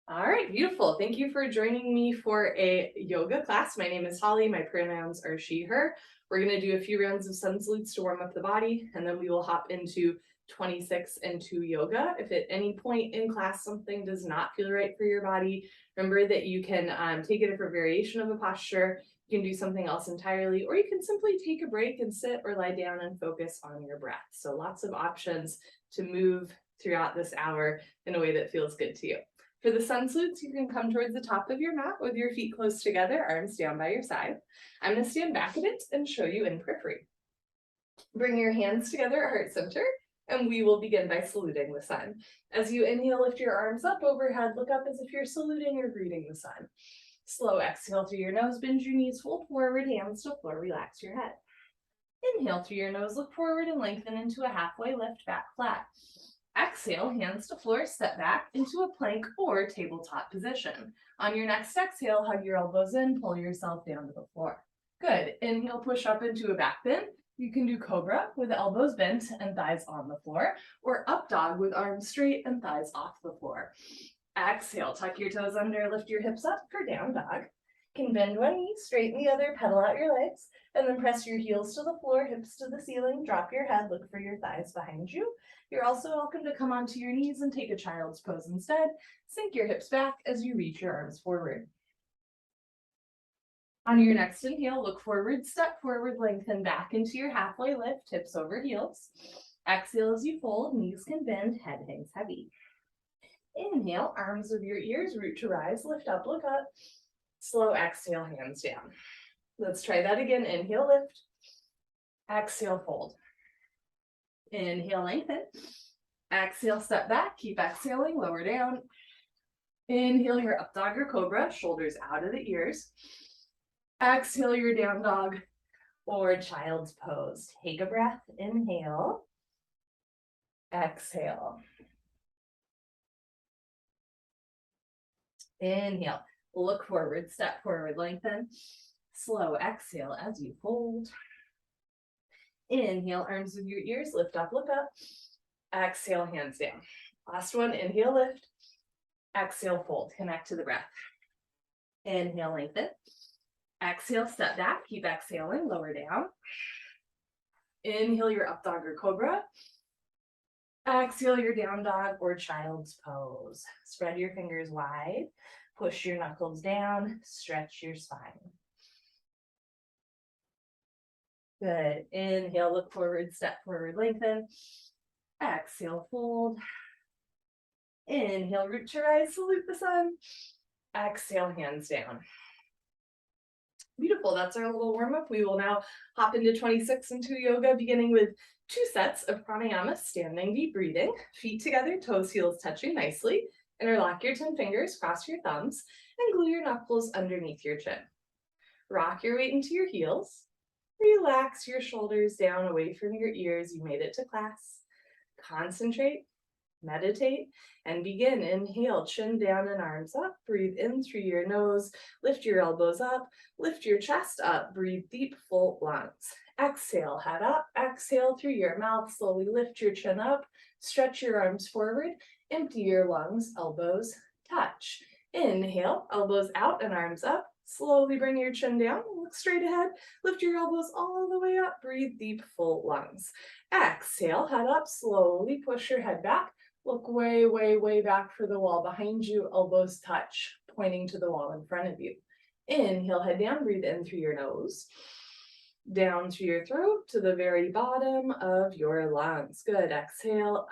All right, beautiful. Thank you for joining me for a yoga class. My name is Holly. My pronouns are she, her. We're going to do a few rounds of sun salutes to warm up the body, and then we will hop into 26 into yoga. If at any point in class something does not feel right for your body, remember that you can take a different variation of a posture. You can do something else entirely, or you can simply take a break and sit or lie down and focus on your breath. So lots of options to move throughout this hour in a way that feels good to you. For the sun salutes, you can come towards the top of your mat with your feet close together, arms down by your side. I'm going to stand back a bit and show you in periphery. Bring your hands together at heart center, and we will begin by saluting the sun. As you inhale, lift your arms up overhead, look up as if you're saluting or greeting the sun. Slow exhale through your nose, bend your knees, fold forward, hands to floor, relax your head. Inhale through your nose, look forward and lengthen into a halfway lift, back flat. Exhale, hands to floor, step back into a plank or tabletop position. On your next exhale, hug your elbows in, pull yourself down to the floor. Good. Inhale, push up into a back bend. You can do cobra with elbows bent and thighs on the floor, or up dog with arms straight and thighs off the floor. Exhale, tuck your toes under, lift your hips up for down dog. You can bend one knee, straighten the other, pedal out your legs, and then press your heels to the floor, hips to the ceiling, drop your head, look for your thighs behind you. You're also welcome to come onto your knees and take a child's pose instead. Sink your hips back as you reach your arms forward. On your next inhale, look forward, step forward, lengthen back into your halfway lift, hips over heels. Exhale as you fold, knees can bend, head hangs heavy. Inhale, arms of your ears, root to rise, lift up, look up. Slow exhale, hands down. Let's try that again. Inhale, lift. Exhale, fold. Inhale, lengthen. Exhale, step back. Keep exhaling, lower down. Inhale your up dog or cobra, shoulders out of the ears. Exhale your down dog or child's pose. Take a breath. Inhale. Exhale. Inhale. Look forward, step forward, lengthen. Slow exhale as you fold. Inhale, arms of your ears, lift up, look up. Exhale, hands down. Last one, inhale, lift. Exhale, fold, connect to the breath. Inhale, lengthen. Exhale, step back, keep exhaling, lower down. Inhale your up dog or cobra. Exhale your down dog or child's pose. Spread your fingers wide, push your knuckles down, stretch your spine. Good. Inhale, look forward, step forward, lengthen. Exhale, fold. Inhale, root to rise, salute the sun. Exhale, hands down. Beautiful. That's our little warm up. We will now hop into 26 into yoga, beginning with 2 sets of pranayama, standing deep breathing, feet together, toes, heels touching nicely. Interlock your 10 fingers, cross your thumbs, and glue your knuckles underneath your chin. Rock your weight into your heels. Relax your shoulders down away from your ears. You made it to class. Concentrate, meditate, and begin. Inhale, chin down and arms up. Breathe in through your nose. Lift your elbows up. Lift your chest up. Breathe deep, full lungs. Exhale, head up. Exhale through your mouth. Slowly lift your chin up. Stretch your arms forward. Empty your lungs. Elbows touch. Inhale, elbows out and arms up. Slowly bring your chin down, look straight ahead, lift your elbows all the way up, breathe deep, full lungs. Exhale, head up, slowly push your head back, look way, way, way back for the wall behind you, elbows touch, pointing to the wall in front of you. Inhale, head down, breathe in through your nose, down through your throat to the very bottom of your lungs. Good, exhale.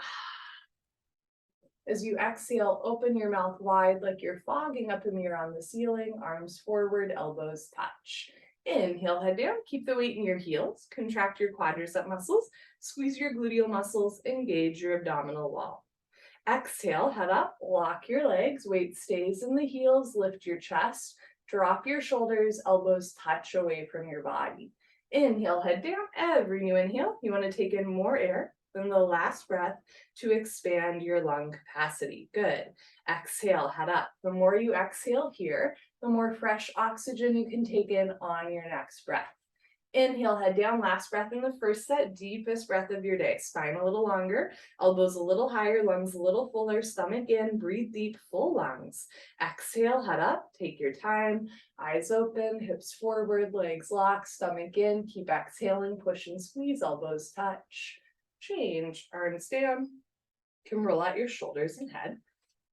As you exhale, open your mouth wide like you're fogging up a mirror on the ceiling, arms forward, elbows touch. Inhale, head down, keep the weight in your heels, contract your quadricep muscles, squeeze your gluteal muscles, engage your abdominal wall. Exhale, head up, lock your legs, weight stays in the heels, lift your chest, drop your shoulders, elbows touch away from your body. Inhale, head down. Every new inhale, you want to take in more air than the last breath to expand your lung capacity. Good. Exhale, head up. The more you exhale here, the more fresh oxygen you can take in on your next breath. Inhale, head down, last breath in the first set, deepest breath of your day. Spine a little longer, elbows a little higher, lungs a little fuller, stomach in, breathe deep, full lungs. Exhale, head up, take your time, eyes open, hips forward, legs locked, stomach in, keep exhaling, push and squeeze, elbows touch. Change, arms down, you can roll out your shoulders and head.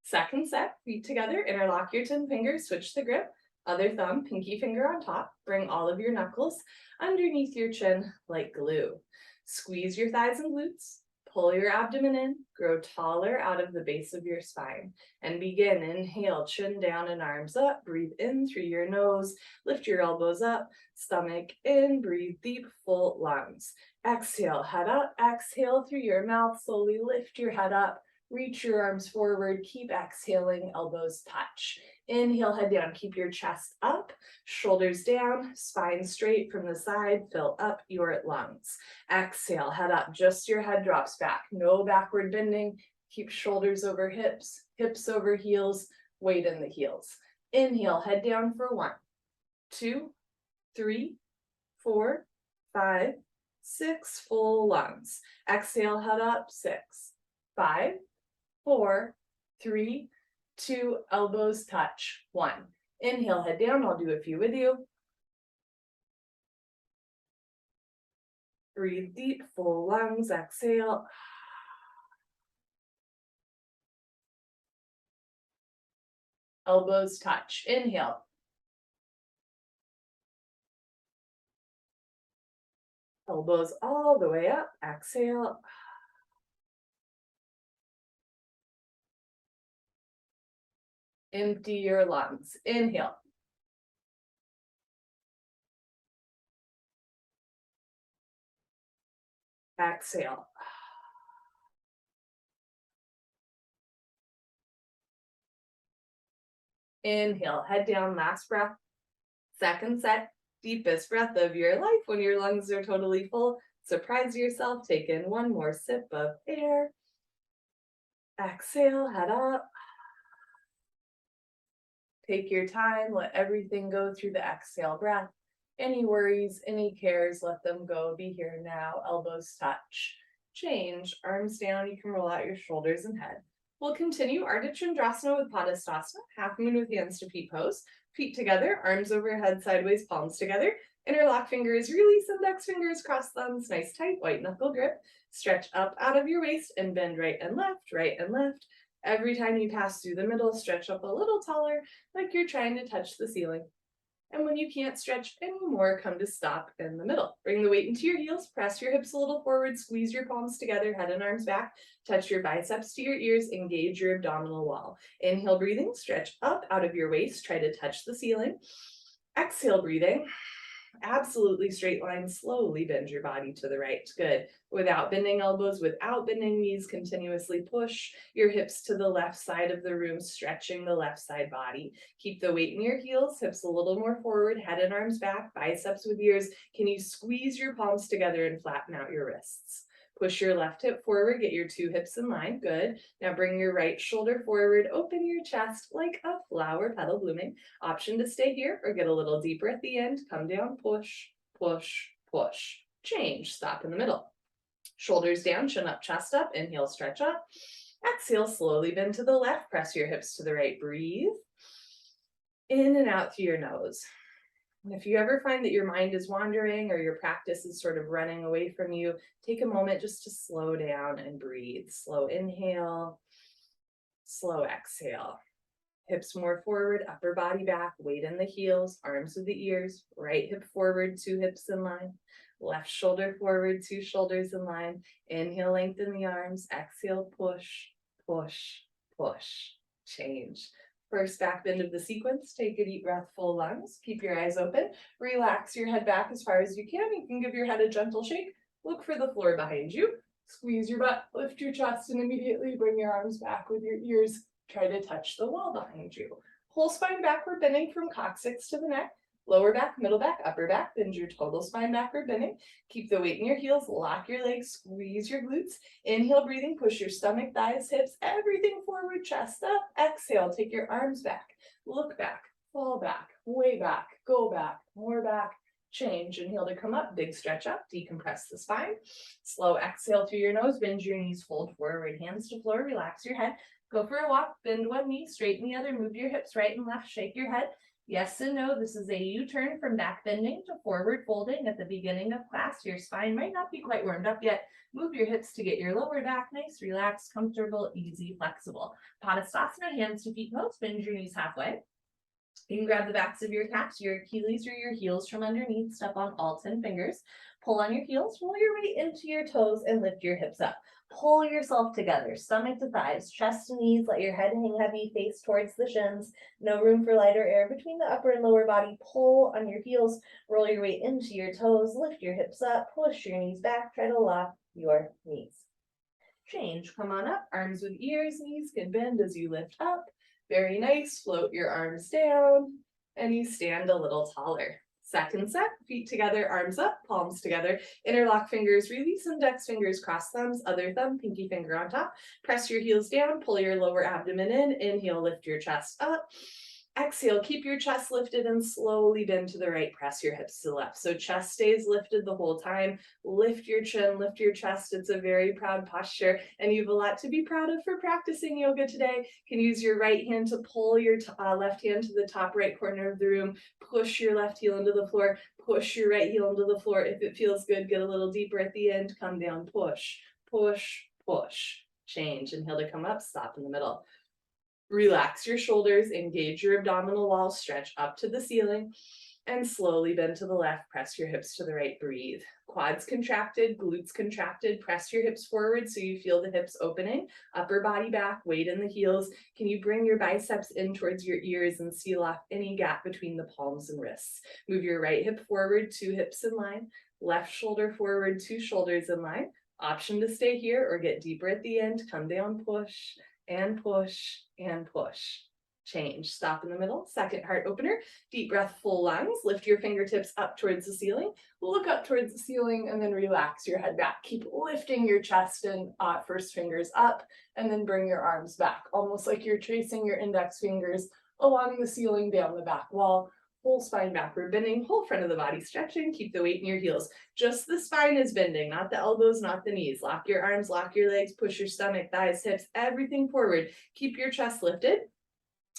Second set, feet together, interlock your 10 fingers, switch the grip. Other thumb, pinky finger on top. Bring all of your knuckles underneath your chin like glue. Squeeze your thighs and glutes. Pull your abdomen in. Grow taller out of the base of your spine. And begin. Inhale, chin down and arms up. Breathe in through your nose. Lift your elbows up. Stomach in. Breathe deep, full lungs. Exhale, head up. Exhale through your mouth. Slowly lift your head up. Reach your arms forward, keep exhaling, elbows touch. Inhale, head down, keep your chest up, shoulders down, spine straight from the side, fill up your lungs. Exhale, head up, just your head drops back, no backward bending, keep shoulders over hips, hips over heels, weight in the heels. Inhale, head down for 1, 2, 3, 4, 5, 6, full lungs. Exhale, head up, 6, 5, 4, 3, 2, elbows touch, 1. Inhale, head down, I'll do a few with you. Breathe deep, full lungs, exhale. Elbows touch, inhale. Elbows all the way up, exhale. Empty your lungs. Inhale. Exhale. Inhale, head down, last breath. Second set, deepest breath of your life when your lungs are totally full. Surprise yourself, take in one more sip of air. Exhale, head up. Take your time, let everything go through the exhale breath. Any worries, any cares, let them go. Be here now, elbows touch. Change, arms down, you can roll out your shoulders and head. We'll continue Ardha Chandrasana with Padastasana, half moon with hands to feet pose. Feet together, arms overhead, sideways, palms together. Interlock fingers, release index fingers, cross thumbs, nice tight white knuckle grip. Stretch up out of your waist and bend right and left, right and left. Every time you pass through the middle, stretch up a little taller, like you're trying to touch the ceiling. And when you can't stretch anymore, come to stop in the middle. Bring the weight into your heels, press your hips a little forward, squeeze your palms together, head and arms back, touch your biceps to your ears, engage your abdominal wall. Inhale, breathing, stretch up out of your waist, try to touch the ceiling. Exhale, breathing. Absolutely straight line, slowly bend your body to the right. Good. Without bending elbows, without bending knees, continuously push your hips to the left side of the room, stretching the left side body. Keep the weight in your heels, hips a little more forward, head and arms back, biceps with ears. Can you squeeze your palms together and flatten out your wrists? Push your left hip forward, get your 2 hips in line, good. Now bring your right shoulder forward, open your chest like a flower petal blooming. Option to stay here or get a little deeper at the end, come down, push, push, push. Change, stop in the middle. Shoulders down, chin up, chest up, inhale, stretch up. Exhale, slowly bend to the left, press your hips to the right, breathe. In and out through your nose. And if you ever find that your mind is wandering or your practice is sort of running away from you, take a moment just to slow down and breathe. Slow inhale, slow exhale. Hips more forward, upper body back, weight in the heels, arms with the ears, right hip forward, 2 hips in line, left shoulder forward, 2 shoulders in line. Inhale, lengthen the arms, exhale, push, push, push, change. First back bend of the sequence, take a deep breath, full lungs, keep your eyes open, relax your head back as far as you can. You can give your head a gentle shake, look for the floor behind you, squeeze your butt, lift your chest, and immediately bring your arms back with your ears. Try to touch the wall behind you. Whole spine backward bending from coccyx to the neck. Lower back, middle back, upper back. Bend your total spine backward bending. Keep the weight in your heels. Lock your legs. Squeeze your glutes. Inhale, breathing. Push your stomach, thighs, hips, everything forward. Chest up. Exhale. Take your arms back. Look back. Fall back. Way back. Go back. More back. Change, inhale to come up, big stretch up, decompress the spine. Slow exhale through your nose, bend your knees, fold forward, hands to floor, relax your head. Go for a walk, bend one knee, straighten the other, move your hips right and left, shake your head. Yes and no, this is a U-turn from back bending to forward folding at the beginning of class. Your spine might not be quite warmed up yet. Move your hips to get your lower back nice, relaxed, comfortable, easy, flexible. Padastasana, hands to feet pose, bend your knees halfway. You can grab the backs of your calves, your Achilles, or your heels from underneath. Step on all 10 fingers. Pull on your heels, roll your weight into your toes, and lift your hips up. Pull yourself together, stomach to thighs, chest to knees. Let your head hang heavy, face towards the shins. No room for lighter air between the upper and lower body. Pull on your heels, roll your weight into your toes, lift your hips up, push your knees back, try to lock your knees. Change, come on up, arms with ears, knees can bend as you lift up. Very nice, float your arms down, and you stand a little taller. Second set, feet together, arms up, palms together, interlock fingers, release index fingers, cross thumbs, other thumb, pinky finger on top. Press your heels down, pull your lower abdomen in, inhale, lift your chest up. Exhale, keep your chest lifted and slowly bend to the right, press your hips to the left. So chest stays lifted the whole time. Lift your chin, lift your chest. It's a very proud posture, and you have a lot to be proud of for practicing yoga today. You can use your right hand to pull your left hand to the top right corner of the room. Push your left heel into the floor. Push your right heel into the floor. If it feels good, get a little deeper at the end. Come down, push, push, push. Change, inhale to come up, stop in the middle. Relax your shoulders, engage your abdominal wall, stretch up to the ceiling, and slowly bend to the left, press your hips to the right, breathe. Quads contracted, glutes contracted, press your hips forward so you feel the hips opening, upper body back, weight in the heels. Can you bring your biceps in towards your ears and seal off any gap between the palms and wrists? Move your right hip forward, 2 hips in line, left shoulder forward, 2 shoulders in line. Option to stay here or get deeper at the end, come down, push, and push, and push. Change, stop in the middle, second heart opener, deep breath, full lungs, lift your fingertips up towards the ceiling, look up towards the ceiling, and then relax your head back. Keep lifting your chest and first fingers up, and then bring your arms back, almost like you're tracing your index fingers along the ceiling down the back wall. Whole spine backward bending, whole front of the body stretching, keep the weight in your heels. Just the spine is bending, not the elbows, not the knees. Lock your arms, lock your legs, push your stomach, thighs, hips, everything forward. Keep your chest lifted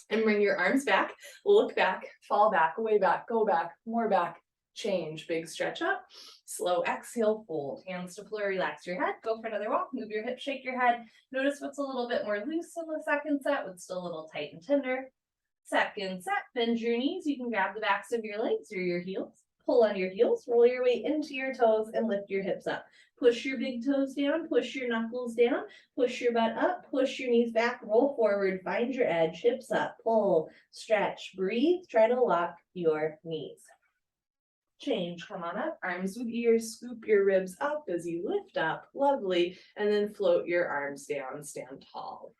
and bring your arms back, look back, fall back, way back, go back, more back, change, big stretch up, slow exhale, fold, hands to floor, relax your head, go for another walk, move your hips, shake your head. Notice what's a little bit more loose in the second set, what's still a little tight and tender. Second set, bend your knees. You can grab the backs of your legs or your heels. Pull on your heels, roll your weight into your toes and lift your hips up. Push your big toes down, push your knuckles down, push your butt up, push your knees back, roll forward, find your edge, hips up, pull, stretch, breathe, try to lock your knees. Change, come on up, arms with ears, scoop your ribs up as you lift up, lovely, and then float your arms down, stand tall.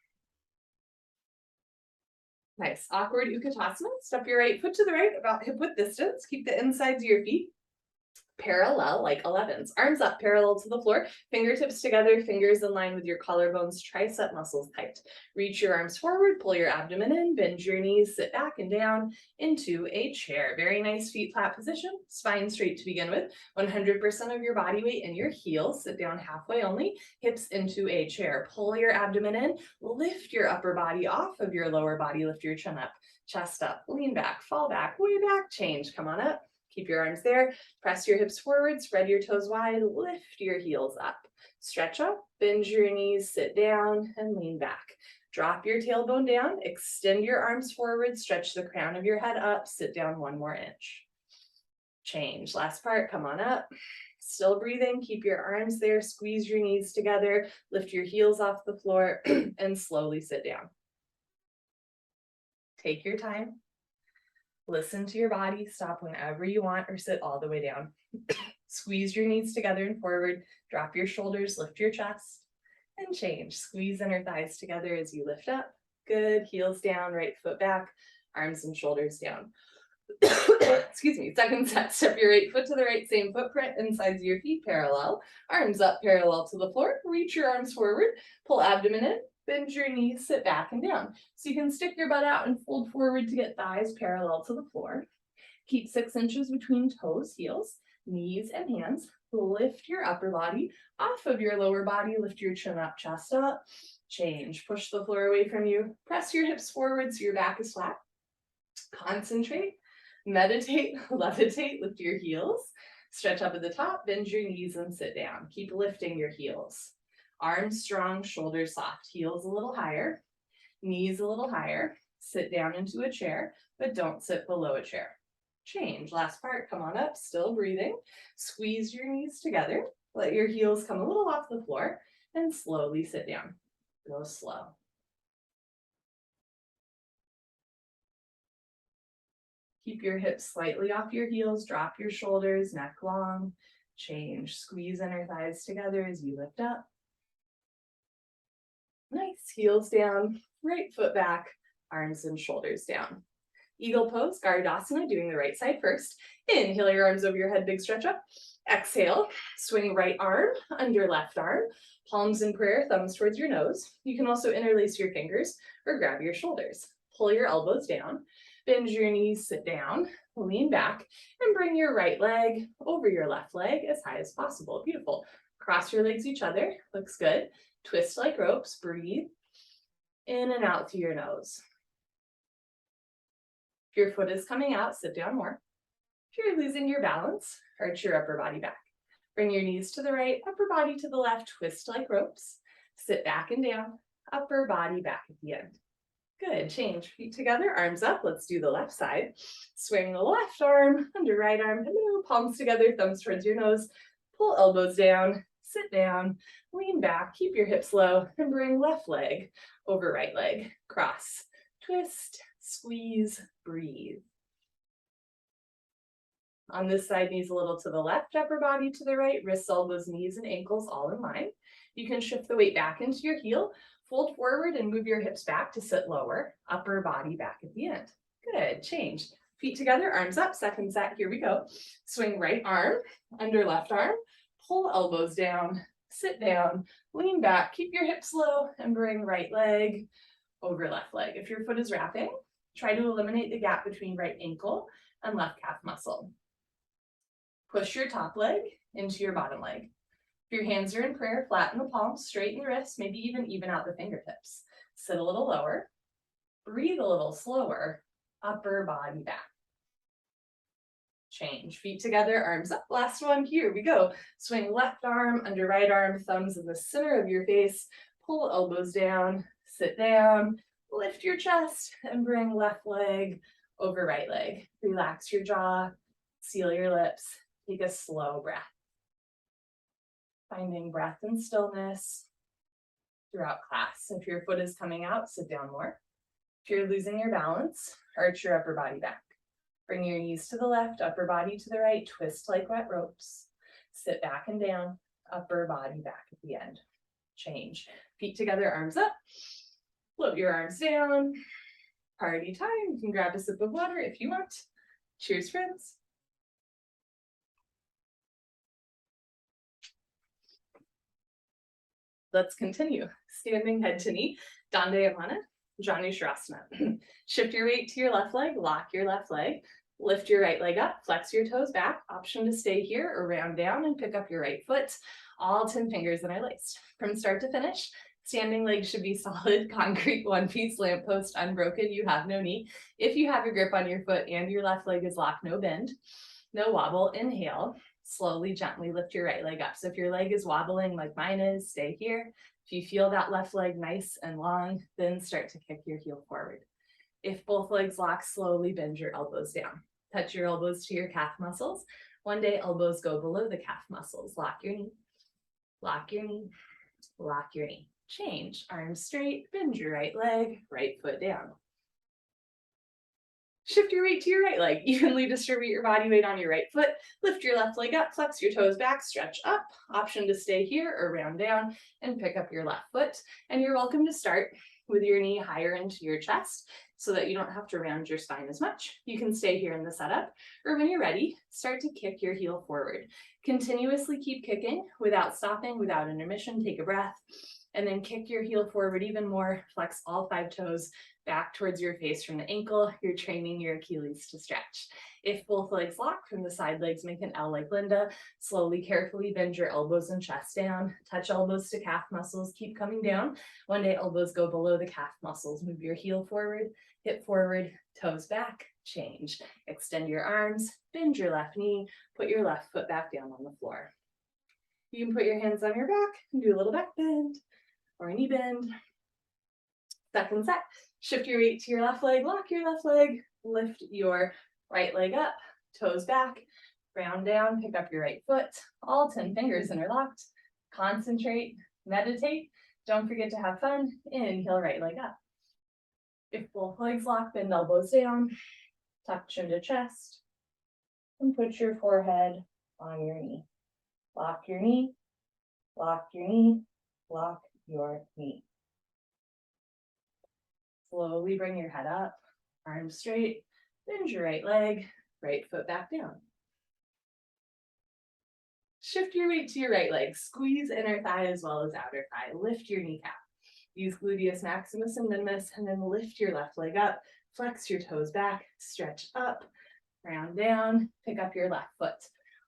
Nice. Awkward Utkatasana. Step your right foot to the right, about hip width distance. Keep the insides of your feet parallel, like 11s. Arms up, parallel to the floor. Fingertips together, fingers in line with your collarbones, tricep muscles tight. Reach your arms forward, pull your abdomen in, bend your knees, sit back and down into a chair. Very nice feet flat position, spine straight to begin with. 100% of your body weight in your heels. Sit down halfway only, hips into a chair. Pull your abdomen in, lift your upper body off of your lower body, lift your chin up, chest up, lean back, fall back, way back, change. Come on up. Keep your arms there, press your hips forward, spread your toes wide, lift your heels up. Stretch up, bend your knees, sit down, and lean back. Drop your tailbone down, extend your arms forward, stretch the crown of your head up, sit down 1 more inch. Change, last part, come on up. Still breathing, keep your arms there, squeeze your knees together, lift your heels off the floor, and slowly sit down. Take your time. Listen to your body, stop whenever you want or sit all the way down. Squeeze your knees together and forward, drop your shoulders, lift your chest, and change. Squeeze inner thighs together as you lift up. Good, heels down, right foot back, arms and shoulders down. Excuse me, second set, step your right foot to the right, same footprint, insides of your feet parallel, arms up parallel to the floor, reach your arms forward, pull abdomen in, bend your knees, sit back and down. So you can stick your butt out and fold forward to get thighs parallel to the floor. Keep 6 inches between toes, heels, knees, and hands. Lift your upper body off of your lower body. Lift your chin up, chest up. Change. Push the floor away from you. Press your hips forward so your back is flat. Concentrate, meditate, levitate, lift your heels. Stretch up at the top, bend your knees and sit down. Keep lifting your heels. Arms strong, shoulders soft, heels a little higher, knees a little higher. Sit down into a chair, but don't sit below a chair. Change. Last part, come on up, still breathing. Squeeze your knees together. Let your heels come a little off the floor and slowly sit down. Go slow. Keep your hips slightly off your heels, drop your shoulders, neck long. Change. Squeeze inner thighs together as you lift up. Nice. Heels down, right foot back, arms and shoulders down. Eagle pose, Garudasana, doing the right side first. Inhale your arms over your head, big stretch up. Exhale, swing right arm under left arm. Palms in prayer, thumbs towards your nose. You can also interlace your fingers or grab your shoulders. Pull your elbows down. Bend your knees, sit down, lean back, and bring your right leg over your left leg as high as possible. Beautiful. Cross your legs each other. Looks good. Twist like ropes. Breathe in and out through your nose. If your foot is coming out, sit down more. If you're losing your balance, arch your upper body back. Bring your knees to the right, upper body to the left, twist like ropes. Sit back and down, upper body back at the end. Good. Change. Feet together, arms up. Let's do the left side. Swing the left arm under right arm. Hello. Palms together, thumbs towards your nose. Pull elbows down. Sit down. Lean back. Keep your hips low. And bring left leg over right leg. Cross. Twist. Squeeze. Breathe. On this side, knees a little to the left, upper body to the right. Wrists, elbows, knees, and ankles all in line. You can shift the weight back into your heel. Fold forward and move your hips back to sit lower, upper body back at the end. Good, change. Feet together, arms up, second set, here we go. Swing right arm under left arm, pull elbows down, sit down, lean back, keep your hips low, and bring right leg over left leg. If your foot is wrapping, try to eliminate the gap between right ankle and left calf muscle. Push your top leg into your bottom leg. If your hands are in prayer, flatten the palms, straighten the wrists, maybe even out the fingertips. Sit a little lower, breathe a little slower, upper body back. Change, feet together, arms up. Last one, here we go. Swing left arm under right arm, thumbs in the center of your face, pull elbows down, sit down, lift your chest, and bring left leg over right leg. Relax your jaw, seal your lips, take a slow breath. Finding breath and stillness throughout class. If your foot is coming out, sit down more. If you're losing your balance, arch your upper body back. Bring your knees to the left, upper body to the right, twist like wet ropes. Sit back and down, upper body back at the end. Change. Feet together, arms up. Float your arms down. Party time. You can grab a sip of water if you want. Cheers, friends. Let's continue. Standing head to knee, Dandayamana, Janushirasana. Shift your weight to your left leg, lock your left leg, lift your right leg up, flex your toes back. Option to stay here or round down and pick up your right foot. All 10 fingers interlaced. From start to finish, standing legs should be solid, concrete, one-piece lamppost, unbroken. You have no knee. If you have your grip on your foot and your left leg is locked, no bend, no wobble. Inhale. Slowly, gently lift your right leg up. So if your leg is wobbling like mine is, stay here. If you feel that left leg nice and long, then start to kick your heel forward. If both legs lock, slowly bend your elbows down. Touch your elbows to your calf muscles. One day, elbows go below the calf muscles. Lock your knee, lock your knee, lock your knee. Change, arms straight, bend your right leg, right foot down. Shift your weight to your right leg. Evenly distribute your body weight on your right foot. Lift your left leg up, flex your toes back, stretch up. Option to stay here or round down and pick up your left foot. And you're welcome to start with your knee higher into your chest so that you don't have to round your spine as much. You can stay here in the setup, or when you're ready, start to kick your heel forward. Continuously keep kicking without stopping, without intermission. Take a breath. and then kick your heel forward even more. Flex all 5 toes back towards your face from the ankle. You're training your Achilles to stretch. If both legs lock from the side legs, make an L like Linda. Slowly, carefully bend your elbows and chest down. Touch elbows to calf muscles. Keep coming down. One day, elbows go below the calf muscles. Move your heel forward, hip forward, toes back, change. Extend your arms, bend your left knee, put your left foot back down on the floor. You can put your hands on your back and do a little back bend or a knee bend. Second set, shift your weight to your left leg, lock your left leg, lift your right leg up, toes back, ground down, pick up your right foot, all 10 fingers interlocked. Concentrate, meditate. Don't forget to have fun. Inhale, right leg up. If both legs lock, bend elbows down, tuck chin to chest, and put your forehead on your knee. Lock your knee, lock your knee, lock your knee. Slowly bring your head up, arms straight, bend your right leg, right foot back down. Shift your weight to your right leg, squeeze inner thigh as well as outer thigh, lift your kneecap. Use gluteus maximus and minimus, and then lift your left leg up, flex your toes back, stretch up, round down, pick up your left foot.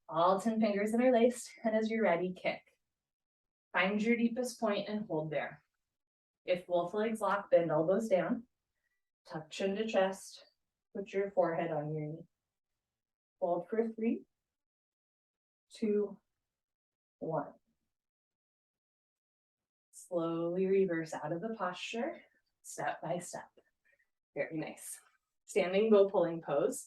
All 10 fingers interlaced, and as you're ready, kick. Find your deepest point and hold there. If both legs lock, bend elbows down, tuck chin to chest, put your forehead on your knee. Hold for 3, 2, 1. Slowly reverse out of the posture, step by step. Very nice. Standing bow pulling pose.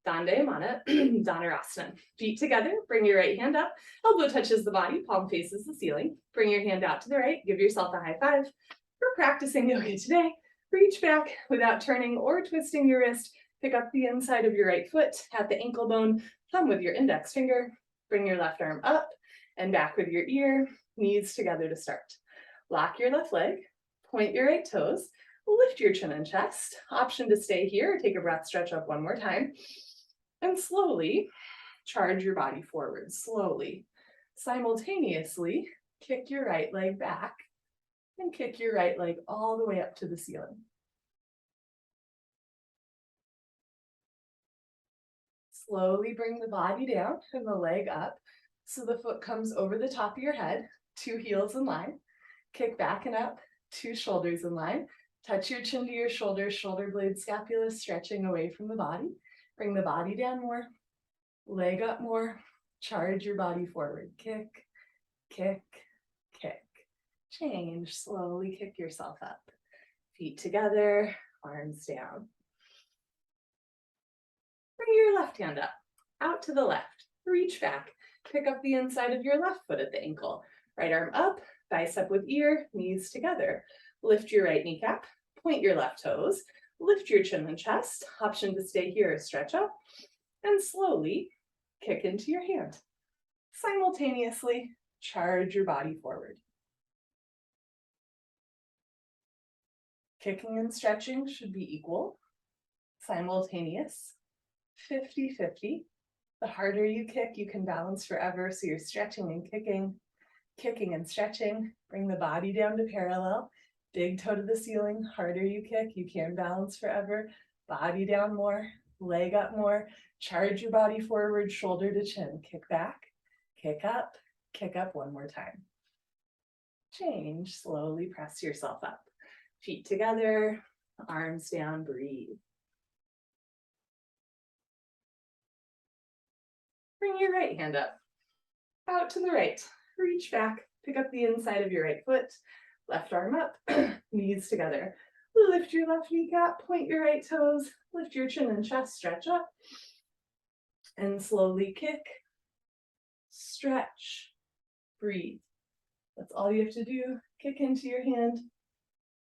Dandayamana, Dhanurasana. Feet together, bring your right hand up, elbow touches the body, palm faces the ceiling. Bring your hand out to the right, give yourself a high five. We're practicing yoga today. Reach back without turning or twisting your wrist. Pick up the inside of your right foot at the ankle bone, thumb with your index finger. Bring your left arm up and back with your ear, knees together to start. Lock your left leg, point your right toes, lift your chin and chest. Option to stay here, take a breath, stretch up one more time. And slowly charge your body forward, slowly. Simultaneously, kick your right leg back and kick your right leg all the way up to the ceiling. Slowly bring the body down and the leg up so the foot comes over the top of your head, 2 heels in line. Kick back and up, 2 shoulders in line. Touch your chin to your shoulders, shoulder blade, scapula stretching away from the body. Bring the body down more, leg up more, charge your body forward. Kick, kick, kick. Change, slowly kick yourself up. Feet together, arms down. Bring your left hand up, out to the left. Reach back, pick up the inside of your left foot at the ankle. Right arm up, bicep with ear, knees together. Lift your right kneecap, point your left toes. Lift your chin and chest. Option to stay here is stretch up. And slowly kick into your hand. Simultaneously charge your body forward. Kicking and stretching should be equal, simultaneous, 50-50. The harder you kick, you can balance forever. So you're stretching and kicking and stretching. Bring the body down to parallel. Big toe to the ceiling. Harder you kick, you can balance forever. Body down more, leg up more. Charge your body forward, shoulder to chin. Kick back, kick up one more time. Change, slowly press yourself up. Feet together, arms down, breathe. Bring your right hand up, out to the right. Reach back, pick up the inside of your right foot. Left arm up, knees together. Lift your left kneecap, point your right toes, lift your chin and chest, stretch up. And slowly kick, stretch, breathe. That's all you have to do. Kick into your hand,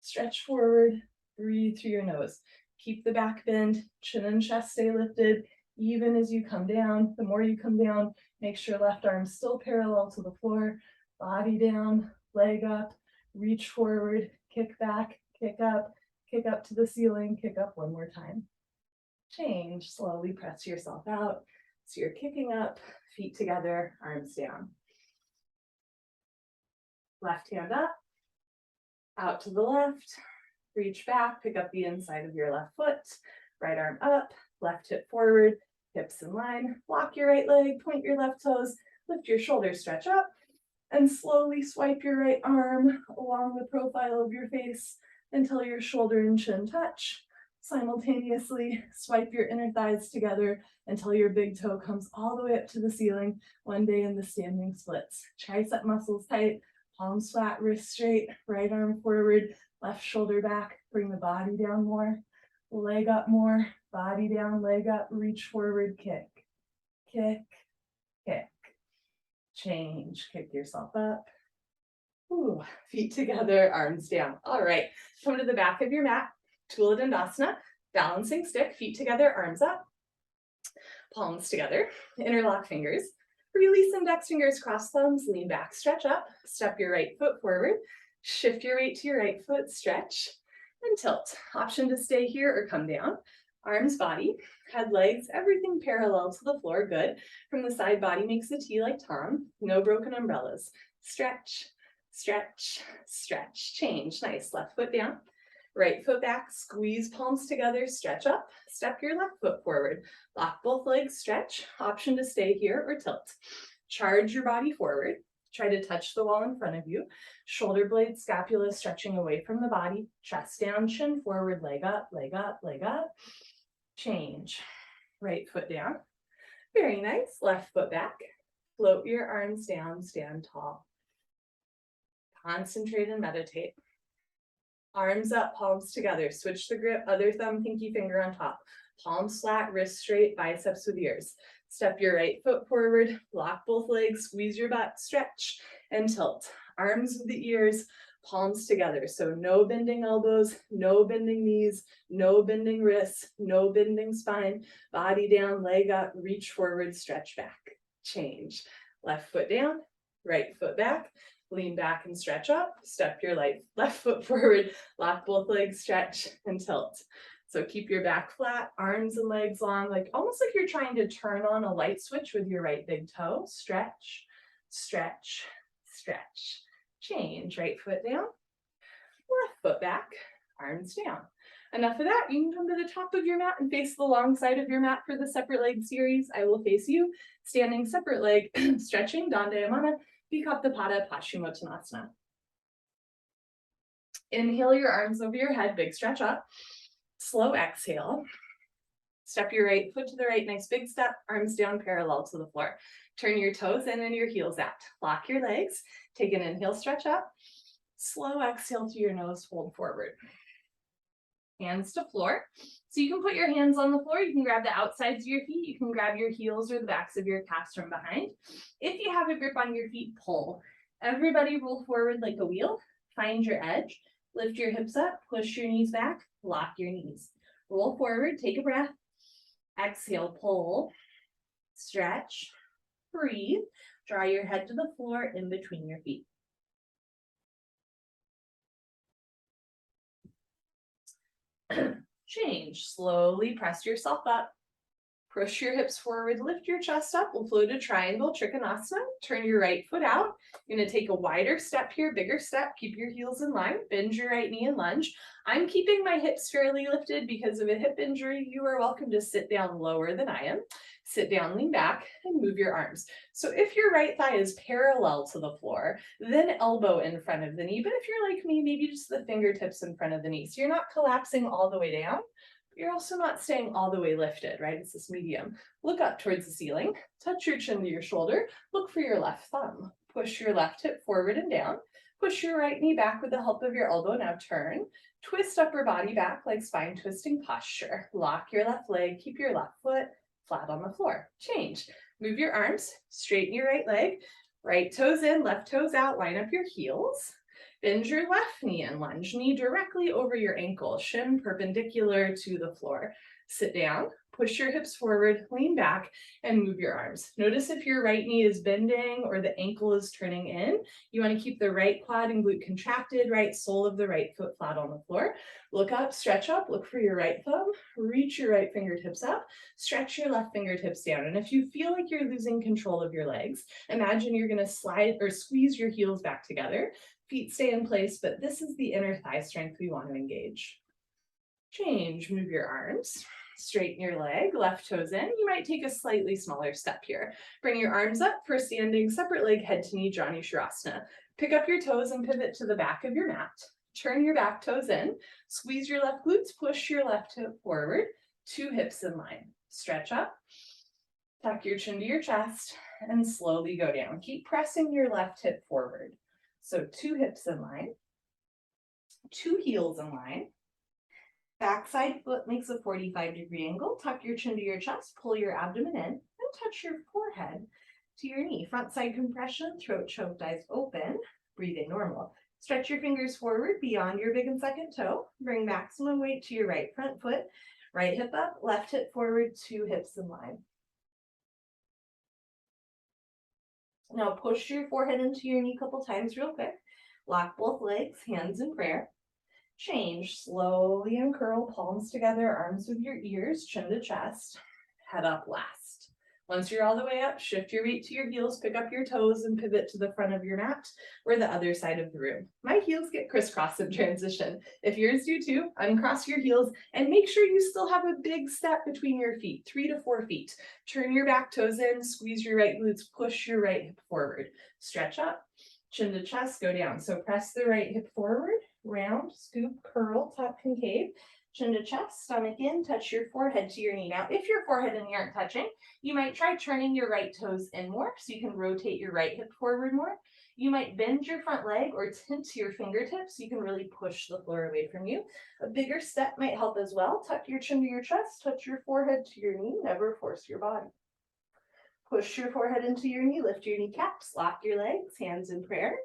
stretch forward, breathe through your nose. Keep the back bend, chin and chest stay lifted. Even as you come down, the more you come down, make sure left arm still parallel to the floor, body down, leg up, reach forward, kick back, kick up to the ceiling, kick up one more time. Change, slowly press yourself out. So you're kicking up, feet together, arms down. Left hand up, Out to the left, reach back, pick up the inside of your left foot, right arm up, left hip forward, hips in line, lock your right leg, point your left toes, lift your shoulders, stretch up, and slowly swipe your right arm along the profile of your face until your shoulder and chin touch. Simultaneously, swipe your inner thighs together until your big toe comes all the way up to the ceiling, one day in the standing splits. Tricep muscles tight, palms flat, wrist straight, right arm forward, left shoulder back, bring the body down more, leg up more, body down, leg up, reach forward, kick, kick, kick. Change, kick yourself up. Ooh, feet together, arms down. All right, come to the back of your mat, Tula Dandasana, balancing stick, feet together, arms up, palms together, interlock fingers. Release index fingers, cross thumbs, lean back, stretch up, step your right foot forward, shift your weight to your right foot, stretch, and tilt. Option to stay here or come down. Arms, body, head, legs, everything parallel to the floor, good. From the side, body makes a T like Tom, no broken umbrellas. Stretch, stretch, stretch, change, nice. Left foot down, right foot back, squeeze palms together, stretch up, step your left foot forward, lock both legs, stretch, option to stay here or tilt. Charge your body forward, try to touch the wall in front of you, shoulder blades, scapula stretching away from the body, chest down, chin forward, leg up, leg up, leg up. Change, right foot down, very nice, left foot back, float your arms down, stand tall. Concentrate and meditate. Arms up, palms together, switch the grip, other thumb, pinky finger on top. Palms flat, wrists straight, biceps with ears. Step your right foot forward, lock both legs, squeeze your butt, stretch, and tilt. Arms with the ears, palms together. So no bending elbows, no bending knees, no bending wrists, no bending spine. Body down, leg up, reach forward, stretch back. Change. Left foot down, right foot back. Lean back and stretch up, step your left foot forward, lock both legs, stretch, and tilt. So keep your back flat, arms and legs long, like almost like you're trying to turn on a light switch with your right big toe. Stretch, stretch, stretch. Change, right foot down, left foot back, arms down. Enough of that, you can come to the top of your mat and face the long side of your mat for the separate leg series. I will face you, standing separate leg, stretching, Dandayamana, Vikaptapada, Paschimottanasana. Inhale your arms over your head, big stretch up. Slow exhale. Step your right foot to the right, nice big step, arms down parallel to the floor. Turn your toes in and your heels out. Lock your legs, take an inhale, stretch up. Slow exhale to your nose, fold forward. Hands to floor. So you can put your hands on the floor, you can grab the outsides of your feet, you can grab your heels or the backs of your calves from behind. If you have a grip on your feet, pull. Everybody roll forward like a wheel, find your edge, lift your hips up, push your knees back, lock your knees. Roll forward, take a breath, exhale, pull, stretch, breathe, draw your head to the floor in between your feet. Change, slowly press yourself up, push your hips forward, lift your chest up, we'll float a triangle, Trikonasana, turn your right foot out. You're gonna take a wider step here, bigger step, keep your heels in line, bend your right knee and lunge. I'm keeping my hips fairly lifted because of a hip injury. You are welcome to sit down lower than I am. Sit down, lean back, and move your arms. So if your right thigh is parallel to the floor, then elbow in front of the knee. But if you're like me, maybe just the fingertips in front of the knee. So you're not collapsing all the way down. You're also not staying all the way lifted, right? It's this medium. Look up towards the ceiling, touch your chin to your shoulder, look for your left thumb. Push your left hip forward and down. Push your right knee back with the help of your elbow. Now turn, twist upper body back like spine twisting posture. Lock your left leg, keep your left foot flat on the floor. Change. Move your arms, straighten your right leg, right toes in, left toes out, line up your heels. Bend your left knee and lunge knee directly over your ankle, shin perpendicular to the floor. Sit down, push your hips forward, lean back, and move your arms. Notice if your right knee is bending or the ankle is turning in. You want to keep the right quad and glute contracted, right sole of the right foot flat on the floor. Look up, stretch up, look for your right thumb, reach your right fingertips up, stretch your left fingertips down. And if you feel like you're losing control of your legs, imagine you're going to slide or squeeze your heels back together. Feet stay in place, but this is the inner thigh strength we want to engage. Change, move your arms, straighten your leg, left toes in. You might take a slightly smaller step here. Bring your arms up for standing separate leg, head to knee, Jani Shavasana. Pick up your toes and pivot to the back of your mat. Turn your back toes in, squeeze your left glutes, push your left hip forward, 2 hips in line. Stretch up, tuck your chin to your chest, and slowly go down. Keep pressing your left hip forward. So 2 hips in line, 2 heels in line. Backside foot makes a 45-degree angle. Tuck your chin to your chest, pull your abdomen in, and touch your forehead to your knee. Front side compression, throat choked, eyes open. Breathing normal. Stretch your fingers forward beyond your big and second toe. Bring maximum weight to your right front foot. Right hip up, left hip forward, 2 hips in line. Now push your forehead into your knee a couple times real quick. Lock both legs, hands in prayer. Change, slowly uncurl, palms together, arms with your ears, chin to chest, head up last. Once you're all the way up, shift your weight to your heels, pick up your toes and pivot to the front of your mat or the other side of the room. My heels get crisscrossed in transition. If yours do too, uncross your heels and make sure you still have a big step between your feet, 3 to 4 feet. Turn your back toes in, squeeze your right glutes, push your right hip forward. Stretch up, chin to chest, go down. So press the right hip forward, round, scoop, curl, tuck, concave. Chin to chest, stomach in, touch your forehead to your knee. Now, if your forehead and knee aren't touching, you might try turning your right toes in more so you can rotate your right hip forward more. You might bend your front leg or tint your fingertips so you can really push the floor away from you. A bigger step might help as well. Tuck your chin to your chest, touch your forehead to your knee, never force your body. Push your forehead into your knee, lift your kneecaps, lock your legs, hands in prayer.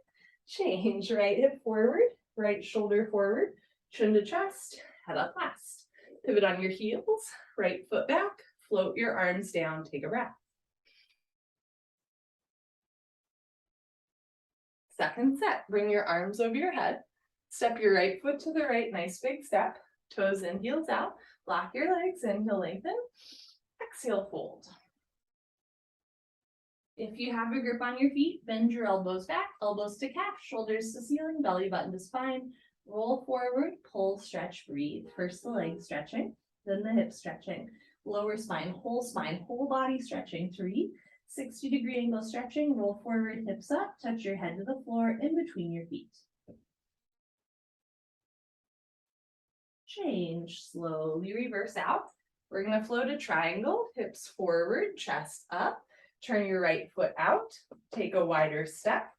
Change, right hip forward, right shoulder forward, chin to chest, head up last. Pivot on your heels, right foot back, float your arms down, take a breath. Second set, bring your arms over your head, step your right foot to the right, nice big step, toes in, heels out, lock your legs, inhale, lengthen, exhale, fold. If you have a grip on your feet, bend your elbows back, elbows to calf, shoulders to ceiling, belly button to spine. Roll forward, pull, stretch, breathe. First the leg stretching, then the hip stretching. Lower spine, whole body stretching. 3, 60-degree angle stretching. Roll forward, hips up, touch your head to the floor in between your feet. Change, slowly reverse out. We're gonna float a triangle, hips forward, chest up. Turn your right foot out, take a wider step,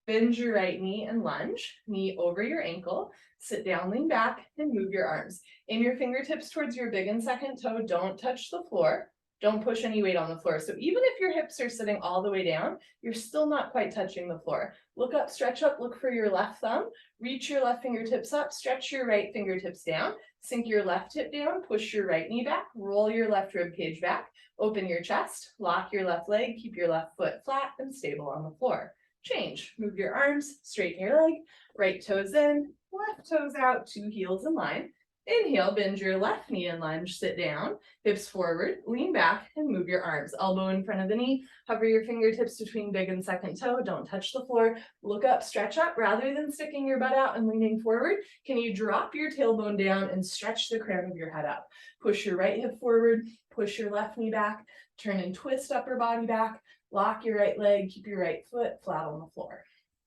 bend your right knee and lunge, knee over your ankle, sit down, lean back, and move your arms. Aim your fingertips towards your big and second toe, don't touch the floor, don't push any weight on the floor. So even if your hips are sitting all the way down, you're still not quite touching the floor. Look up, stretch up, look for your left thumb, reach your left fingertips up, stretch your right fingertips down, sink your left hip down, push your right knee back, roll your left rib cage back, open your chest, lock your left leg, keep your left foot flat and stable on the floor. Change, move your arms, straighten your leg, right toes in, left toes out, 2 heels in line. Inhale, bend your left knee and lunge, sit down, hips forward, lean back, and move your arms. Elbow in front of the knee, hover your fingertips between big and second toe, don't touch the floor. Look up, stretch up, rather than sticking your butt out and leaning forward, can you drop your tailbone down and stretch the crown of your head up? Push your right hip forward, push your left knee back, turn and twist upper body back, lock your right leg, keep your right foot flat on the floor.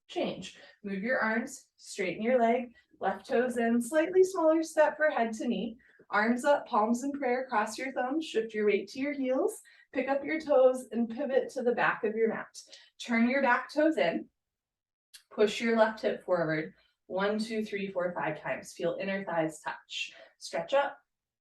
Change, move your arms, straighten your leg, left toes in, slightly smaller step for head to knee, arms up, palms in prayer, cross your thumbs, shift your weight to your heels, pick up your toes and pivot to the back of your mat. Turn your back toes in, push your left hip forward, 1, 2, 3, 4, 5 times. Feel inner thighs touch. Stretch up,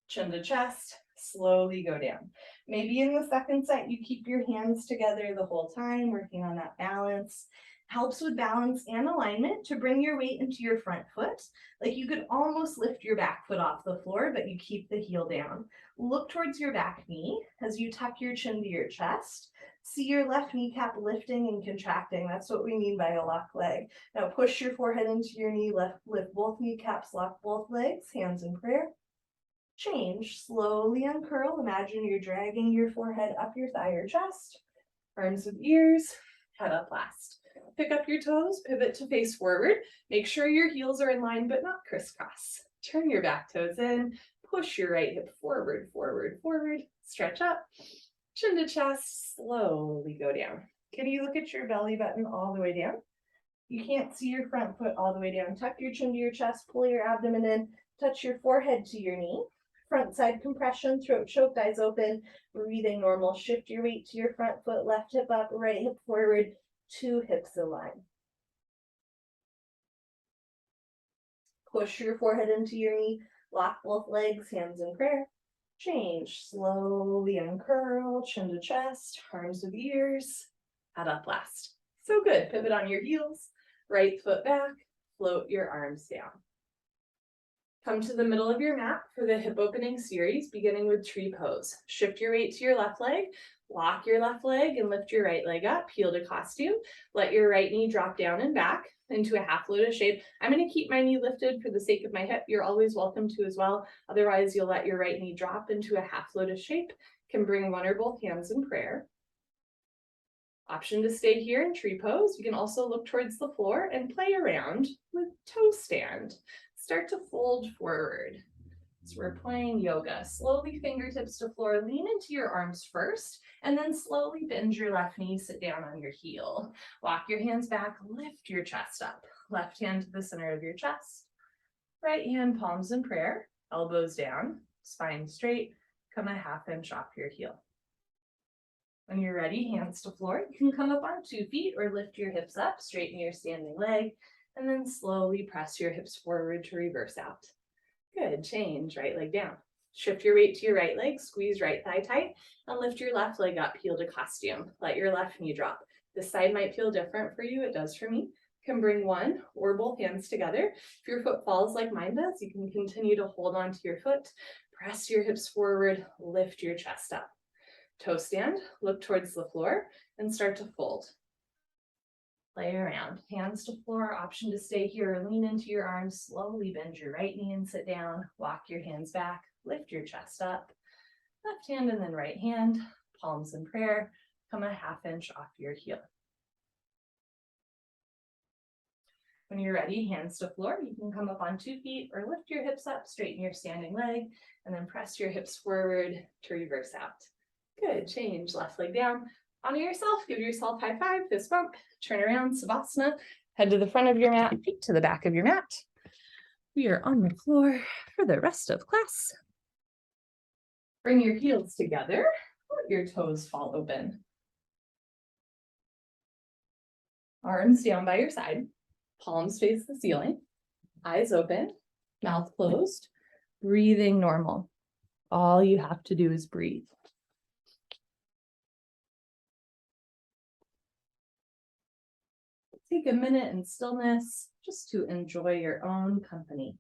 chin to chest, slowly go down. Maybe in the second set, you keep your hands together the whole time, working on that balance. Helps with balance and alignment to bring your weight into your front foot. Like you could almost lift your back foot off the floor, but you keep the heel down. Look towards your back knee as you tuck your chin to your chest. See your left kneecap lifting and contracting. That's what we mean by a lock leg. Now push your forehead into your knee, lift both kneecaps, lock both legs, hands in prayer. Change, slowly uncurl. Imagine you're dragging your forehead up your thigh or chest. Arms with ears, head up last. Pick up your toes, pivot to face forward. Make sure your heels are in line but not crisscross. Turn your back toes in, push your right hip forward, forward, forward. Stretch up, chin to chest, slowly go down. Can you look at your belly button all the way down? You can't see your front foot all the way down. Tuck your chin to your chest, pull your abdomen in, touch your forehead to your knee. Front side compression, throat choked, eyes open, breathing normal. Shift your weight to your front foot, left hip up, right hip forward, 2 hips align. Push your forehead into your knee, lock both legs, hands in prayer. Change, slowly uncurl, chin to chest, arms with ears, head up last. So good, pivot on your heels, right foot back, float your arms down. Come to the middle of your mat for the hip opening series, beginning with tree pose. Shift your weight to your left leg, lock your left leg and lift your right leg up, heel to costume. Let your right knee drop down and back into a half lotus shape. I'm going to keep my knee lifted for the sake of my hip. You're always welcome to as well. Otherwise, you'll let your right knee drop into a half lotus shape. Can bring one or both hands in prayer. Option to stay here in tree pose. You can also look towards the floor and play around with toe stand. Start to fold forward. So we're playing yoga. Slowly fingertips to floor, lean into your arms first, and then slowly bend your left knee, sit down on your heel. Walk your hands back, lift your chest up. Left hand to the center of your chest. Right hand, palms in prayer, elbows down, spine straight, come a half inch off your heel. When you're ready, hands to floor. You can come up on 2 feet or lift your hips up, straighten your standing leg, and then slowly press your hips forward to reverse out. Good, change, right leg down. Shift your weight to your right leg, squeeze right thigh tight, and lift your left leg up, heel to costume. Let your left knee drop. This side might feel different for you, it does for me. You can bring one or both hands together. If your foot falls like mine does, you can continue to hold onto your foot, press your hips forward, lift your chest up. Toe stand, look towards the floor, and start to fold. Play around, hands to floor, option to stay here, lean into your arms, slowly bend your right knee and sit down, walk your hands back, lift your chest up, left hand and then right hand, palms in prayer, come a half inch off your heel. When you're ready, hands to floor, you can come up on 2 feet or lift your hips up, straighten your standing leg, and then press your hips forward to reverse out. Good, change, left leg down. Honor yourself, give yourself high five, fist bump, turn around, Savasana, head to the front of your mat, feet to the back of your mat. We are on the floor for the rest of class. Bring your heels together, let your toes fall open. Arms down by your side, palms face the ceiling, eyes open, mouth closed, breathing normal. All you have to do is breathe. Take a minute in stillness just to enjoy your own company.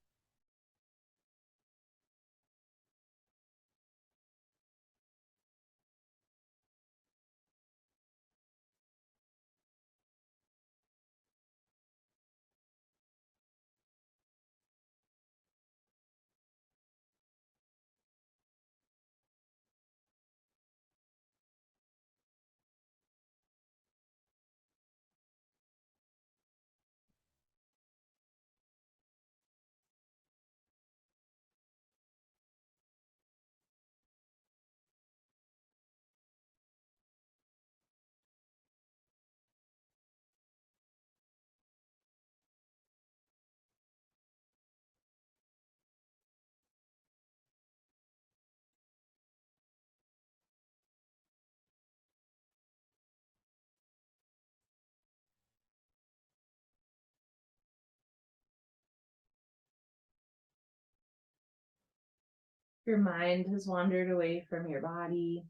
Your mind has wandered away from your body.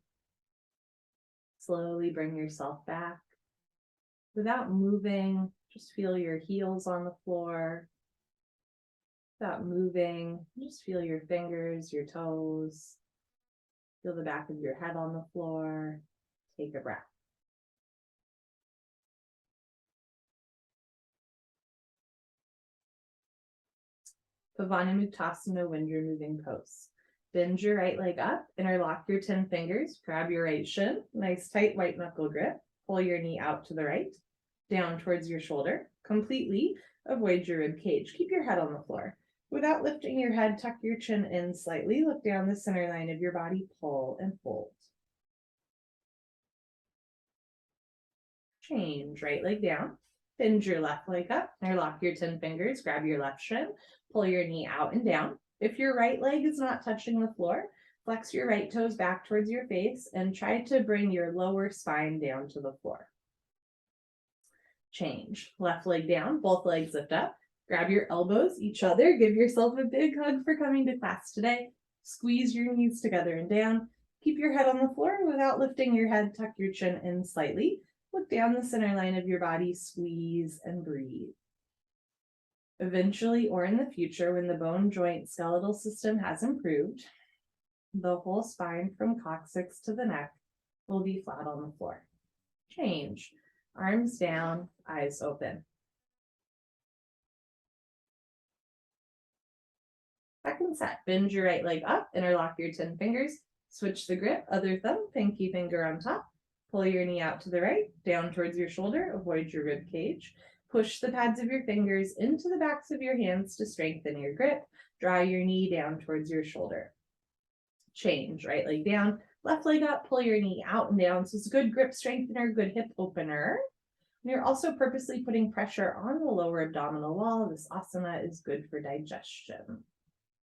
Slowly bring yourself back. Without moving, just feel your heels on the floor. Without moving, just feel your fingers, your toes. Feel the back of your head on the floor. Take a breath. Pavanamuktasana, when you're moving pose. Bend your right leg up, interlock your 10 fingers, grab your right shin, nice tight white knuckle grip, pull your knee out to the right, down towards your shoulder, completely avoid your rib cage. Keep your head on the floor. Without lifting your head, tuck your chin in slightly, look down the center line of your body, pull and hold. Change, right leg down, bend your left leg up, interlock your 10 fingers, grab your left shin, pull your knee out and down. If your right leg is not touching the floor, flex your right toes back towards your face and try to bring your lower spine down to the floor. Change, left leg down, both legs lift up, grab your elbows, each other, give yourself a big hug for coming to class today. Squeeze your knees together and down. Keep your head on the floor without lifting your head, tuck your chin in slightly. Look down the center line of your body, squeeze and breathe. Eventually, or in the future, when the bone joint skeletal system has improved, the whole spine from coccyx to the neck will be flat on the floor. Change. Arms down, eyes open. Second set, bend your right leg up, interlock your 10 fingers, switch the grip, other thumb, pinky finger on top. Pull your knee out to the right, down towards your shoulder, avoid your rib cage. Push the pads of your fingers into the backs of your hands to strengthen your grip. Draw your knee down towards your shoulder. Change, right leg down, left leg up, pull your knee out and down. So it's a good grip strengthener, good hip opener. And you're also purposely putting pressure on the lower abdominal wall. This asana is good for digestion.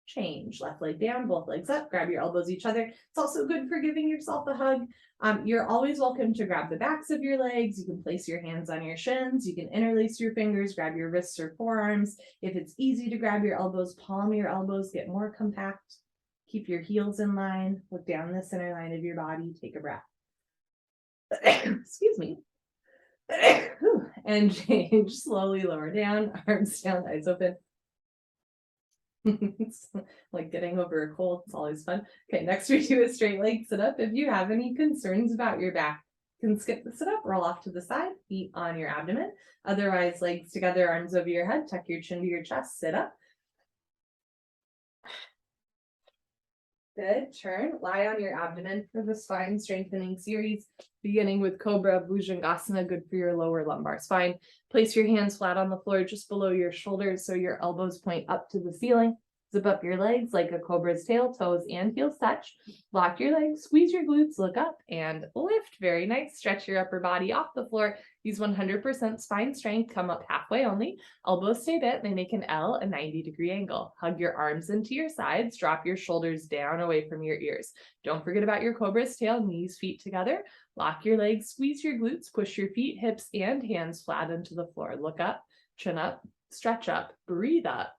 Change, left leg down, both legs up, grab your elbows each other. It's also good for giving yourself a hug. You're always welcome to grab the backs of your legs. You can place your hands on your shins. You can interlace your fingers, grab your wrists or forearms. If it's easy to grab your elbows, palm your elbows, get more compact. Keep your heels in line. Look down the center line of your body. Take a breath. Excuse me. And change, slowly lower down, arms down, eyes open. It's like getting over a cold. It's always fun. Okay, next we do a straight leg sit up. If you have any concerns about your back, you can skip the sit up, roll off to the side, feet on your abdomen. Otherwise, legs together, arms over your head, tuck your chin to your chest, sit up. Good, turn, lie on your abdomen for the spine strengthening series, beginning with Cobra Bhujangasana, good for your lower lumbar spine. Place your hands flat on the floor just below your shoulders so your elbows point up to the ceiling. Zip up your legs like a cobra's tail, toes and heels touch. Lock your legs, squeeze your glutes, look up and lift. Very nice. Stretch your upper body off the floor. Use 100% spine strength. Come up halfway only. Elbows stay bent. They make an L, a 90-degree angle. Hug your arms into your sides. Drop your shoulders down away from your ears. Don't forget about your cobra's tail, knees, feet together. Lock your legs, squeeze your glutes, push your feet, hips, and hands flat into the floor. Look up, chin up, stretch up, breathe up.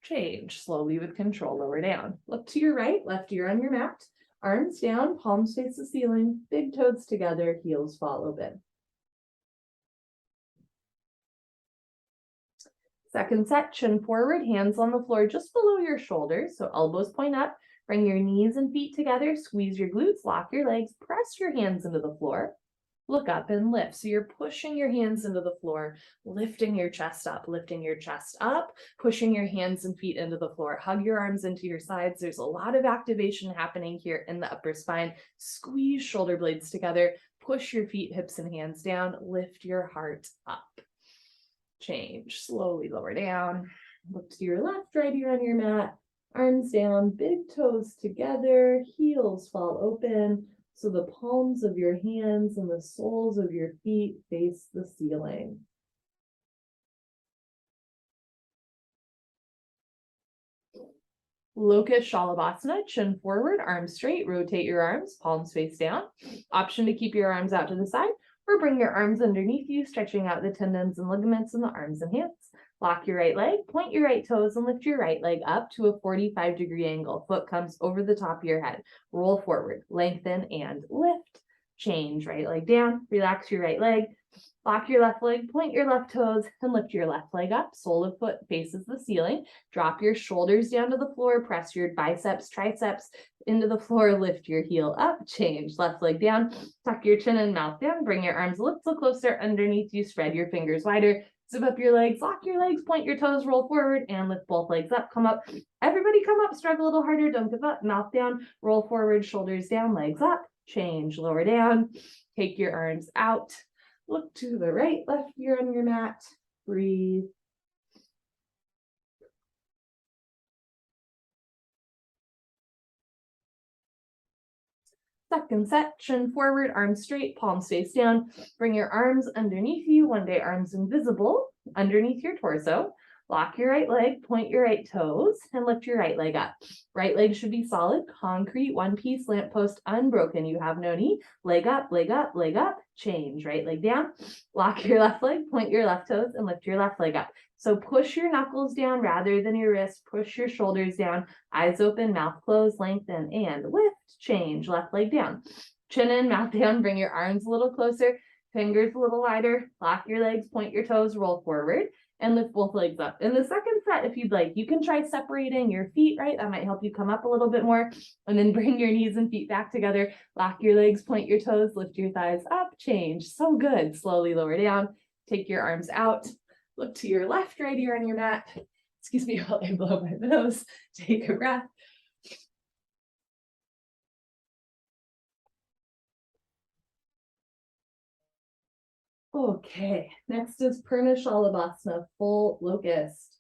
Change, slowly with control, lower down. Look to your right, left ear on your mat. Arms down, palms face the ceiling, big toes together, heels fall open. Second set, chin forward, hands on the floor just below your shoulders, so elbows point up. Bring your knees and feet together, squeeze your glutes, lock your legs, press your hands into the floor. Look up and lift. So you're pushing your hands into the floor, lifting your chest up, pushing your hands and feet into the floor. Hug your arms into your sides. There's a lot of activation happening here in the upper spine. Squeeze shoulder blades together, push your feet, hips, and hands down, lift your heart up. Change, slowly lower down. Look to your left, right ear on your mat. Arms down, big toes together, heels fall open. So the palms of your hands and the soles of your feet face the ceiling. Locust Shalabhasana, chin forward, arms straight, rotate your arms, palms face down. Option to keep your arms out to the side or bring your arms underneath you, stretching out the tendons and ligaments in the arms and hands. Lock your right leg, point your right toes, and lift your right leg up to a 45-degree angle. Foot comes over the top of your head. Roll forward, lengthen, and lift. Change, right leg down, relax your right leg, Lock your left leg, point your left toes, and lift your left leg up. Sole of foot faces the ceiling. Drop your shoulders down to the floor. Press your biceps, triceps into the floor. Lift your heel up. Change. Left leg down. Tuck your chin and mouth down. Bring your arms a little closer underneath you. Spread your fingers wider. Zip up your legs. Lock your legs. Point your toes. Roll forward and lift both legs up. Come up. Everybody come up. Struggle a little harder. Don't give up. Mouth down. Roll forward. Shoulders down. Legs up. Change. Lower down. Take your arms out. Look to the right, left ear on your mat. Breathe. Second set, chin forward, arms straight, palms face down. Bring your arms underneath you, one day arms invisible, underneath your torso. Lock your right leg, point your right toes, and lift your right leg up. Right leg should be solid, concrete, one piece, lamppost, unbroken. You have no knee. Leg up, leg up, leg up. Change. Right leg down. Lock your left leg, point your left toes, and lift your left leg up. So push your knuckles down rather than your wrists. Push your shoulders down. Eyes open, mouth closed, lengthen, and lift. Change. Left leg down. Chin in, mouth down. Bring your arms a little closer. Fingers a little wider. Lock your legs, point your toes, roll forward. And lift both legs up. In the second set, if you'd like, you can try separating your feet, right? That might help you come up a little bit more. And then bring your knees and feet back together. Lock your legs, point your toes, lift your thighs up, change. So good. Slowly lower down. Take your arms out. Look to your left, right ear on your mat. Excuse me while I blow my nose. Take a breath. Okay, next is Purna Shalabhasana, full locust.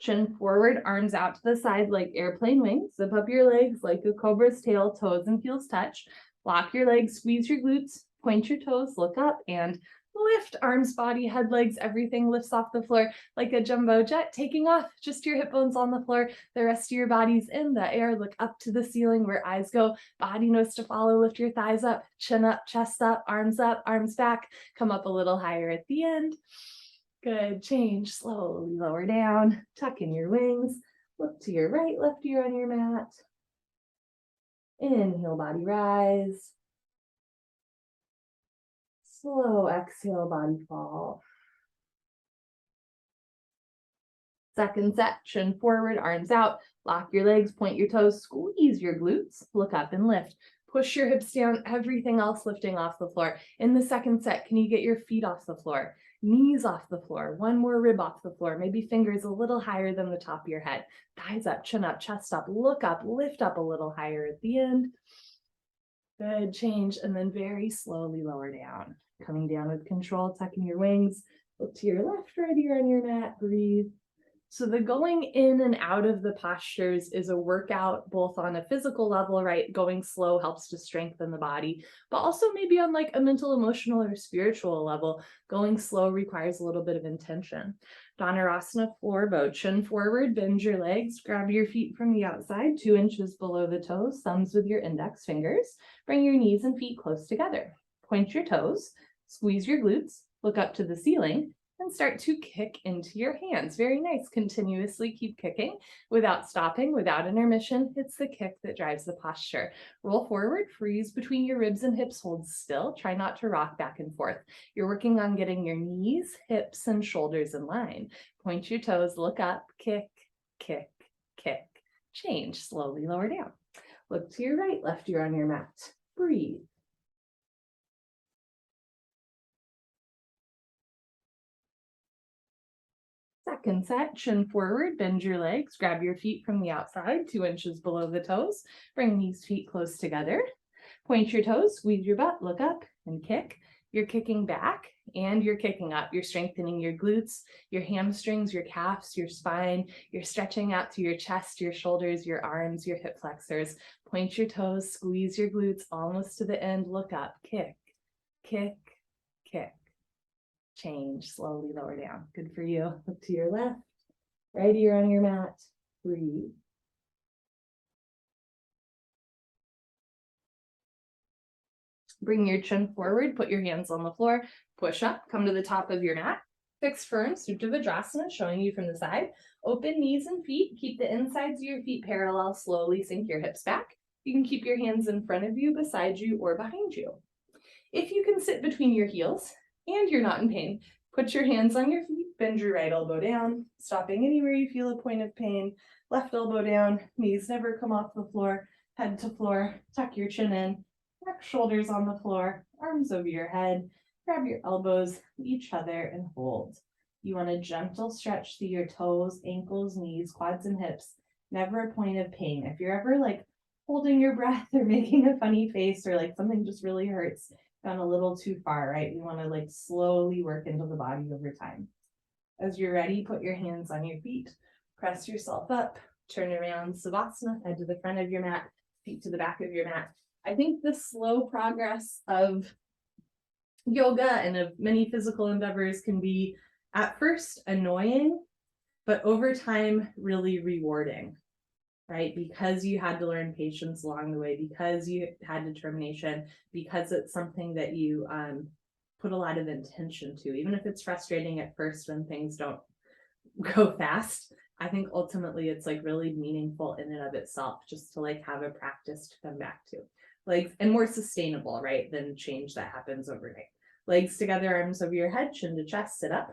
Chin forward, arms out to the side like airplane wings. Zip up your legs like a cobra's tail, toes and heels touch. Lock your legs, squeeze your glutes, point your toes, look up and lift. Arms, body, head, legs, everything lifts off the floor like a jumbo jet taking off. Just your hip bones on the floor. The rest of your body's in the air. Look up to the ceiling where eyes go. Body knows to follow. Lift your thighs up, chin up, chest up, arms back. Come up a little higher at the end. Good. Change. Slowly lower down. Tuck in your wings. Look to your right, left ear on your mat. Inhale, body rise. Slow exhale, body fall. Second set, chin forward, arms out. Lock your legs, point your toes, squeeze your glutes. Look up and lift. Push your hips down, everything else lifting off the floor. In the second set, can you get your feet off the floor? Knees off the floor, one more rib off the floor, maybe fingers a little higher than the top of your head. Thighs up, chin up, chest up, look up, lift up a little higher at the end. Good, change, and then very slowly lower down. Coming down with control, tucking your wings. Look to your left, right ear on your mat, breathe. So the going in and out of the postures is a workout both on a physical level, right? Going slow helps to strengthen the body, but also maybe on like a mental, emotional, or spiritual level. Going slow requires a little bit of intention. Dhanurasana, floor bow, chin forward, bend your legs, grab your feet from the outside, 2 inches below the toes, thumbs with your index fingers. Bring your knees and feet close together. Point your toes, squeeze your glutes, look up to the ceiling, and start to kick into your hands. Very nice. Continuously keep kicking without stopping, without intermission. It's the kick that drives the posture. Roll forward, freeze between your ribs and hips, hold still. Try not to rock back and forth. You're working on getting your knees, hips, and shoulders in line. Point your toes, look up, kick, kick, kick. Change, slowly lower down. Look to your right, left ear on your mat. Breathe. Second set, chin forward, bend your legs, grab your feet from the outside, 2 inches below the toes. Bring these feet close together. Point your toes, squeeze your butt, look up and kick. You're kicking back and you're kicking up. You're strengthening your glutes, your hamstrings, your calves, your spine. You're stretching out to your chest, your shoulders, your arms, your hip flexors. Point your toes, squeeze your glutes almost to the end, look up, kick, kick, kick. Change, slowly lower down. Good for you. Look to your left, right ear on your mat. Breathe. Bring your chin forward, put your hands on the floor, push up, come to the top of your mat. Fix firm, Supta Vajrasana, showing you from the side. Open knees and feet, keep the insides of your feet parallel, slowly sink your hips back. You can keep your hands in front of you, beside you, or behind you. If you can sit between your heels, and you're not in pain, put your hands on your feet, bend your right elbow down, stopping anywhere you feel a point of pain, left elbow down, knees never come off the floor, head to floor, tuck your chin in, neck, shoulders on the floor, arms over your head, grab your elbows, each other, and hold. You want a gentle stretch through your toes, ankles, knees, quads, and hips. Never a point of pain. If you're ever like holding your breath or making a funny face or like something just really hurts, gone a little too far, right? We want to like slowly work into the body over time. As you're ready, put your hands on your feet, press yourself up, turn around, Savasana, head to the front of your mat, feet to the back of your mat. I think the slow progress of yoga and of many physical endeavors can be at first annoying, but over time really rewarding, right? Because you had to learn patience along the way, because you had determination, because it's something that you put a lot of intention to, even if it's frustrating at first when things don't go fast. I think ultimately it's like really meaningful in and of itself just to like have a practice to come back to, like, and more sustainable, right, than change that happens overnight. Legs together, arms over your head, chin to chest, sit up.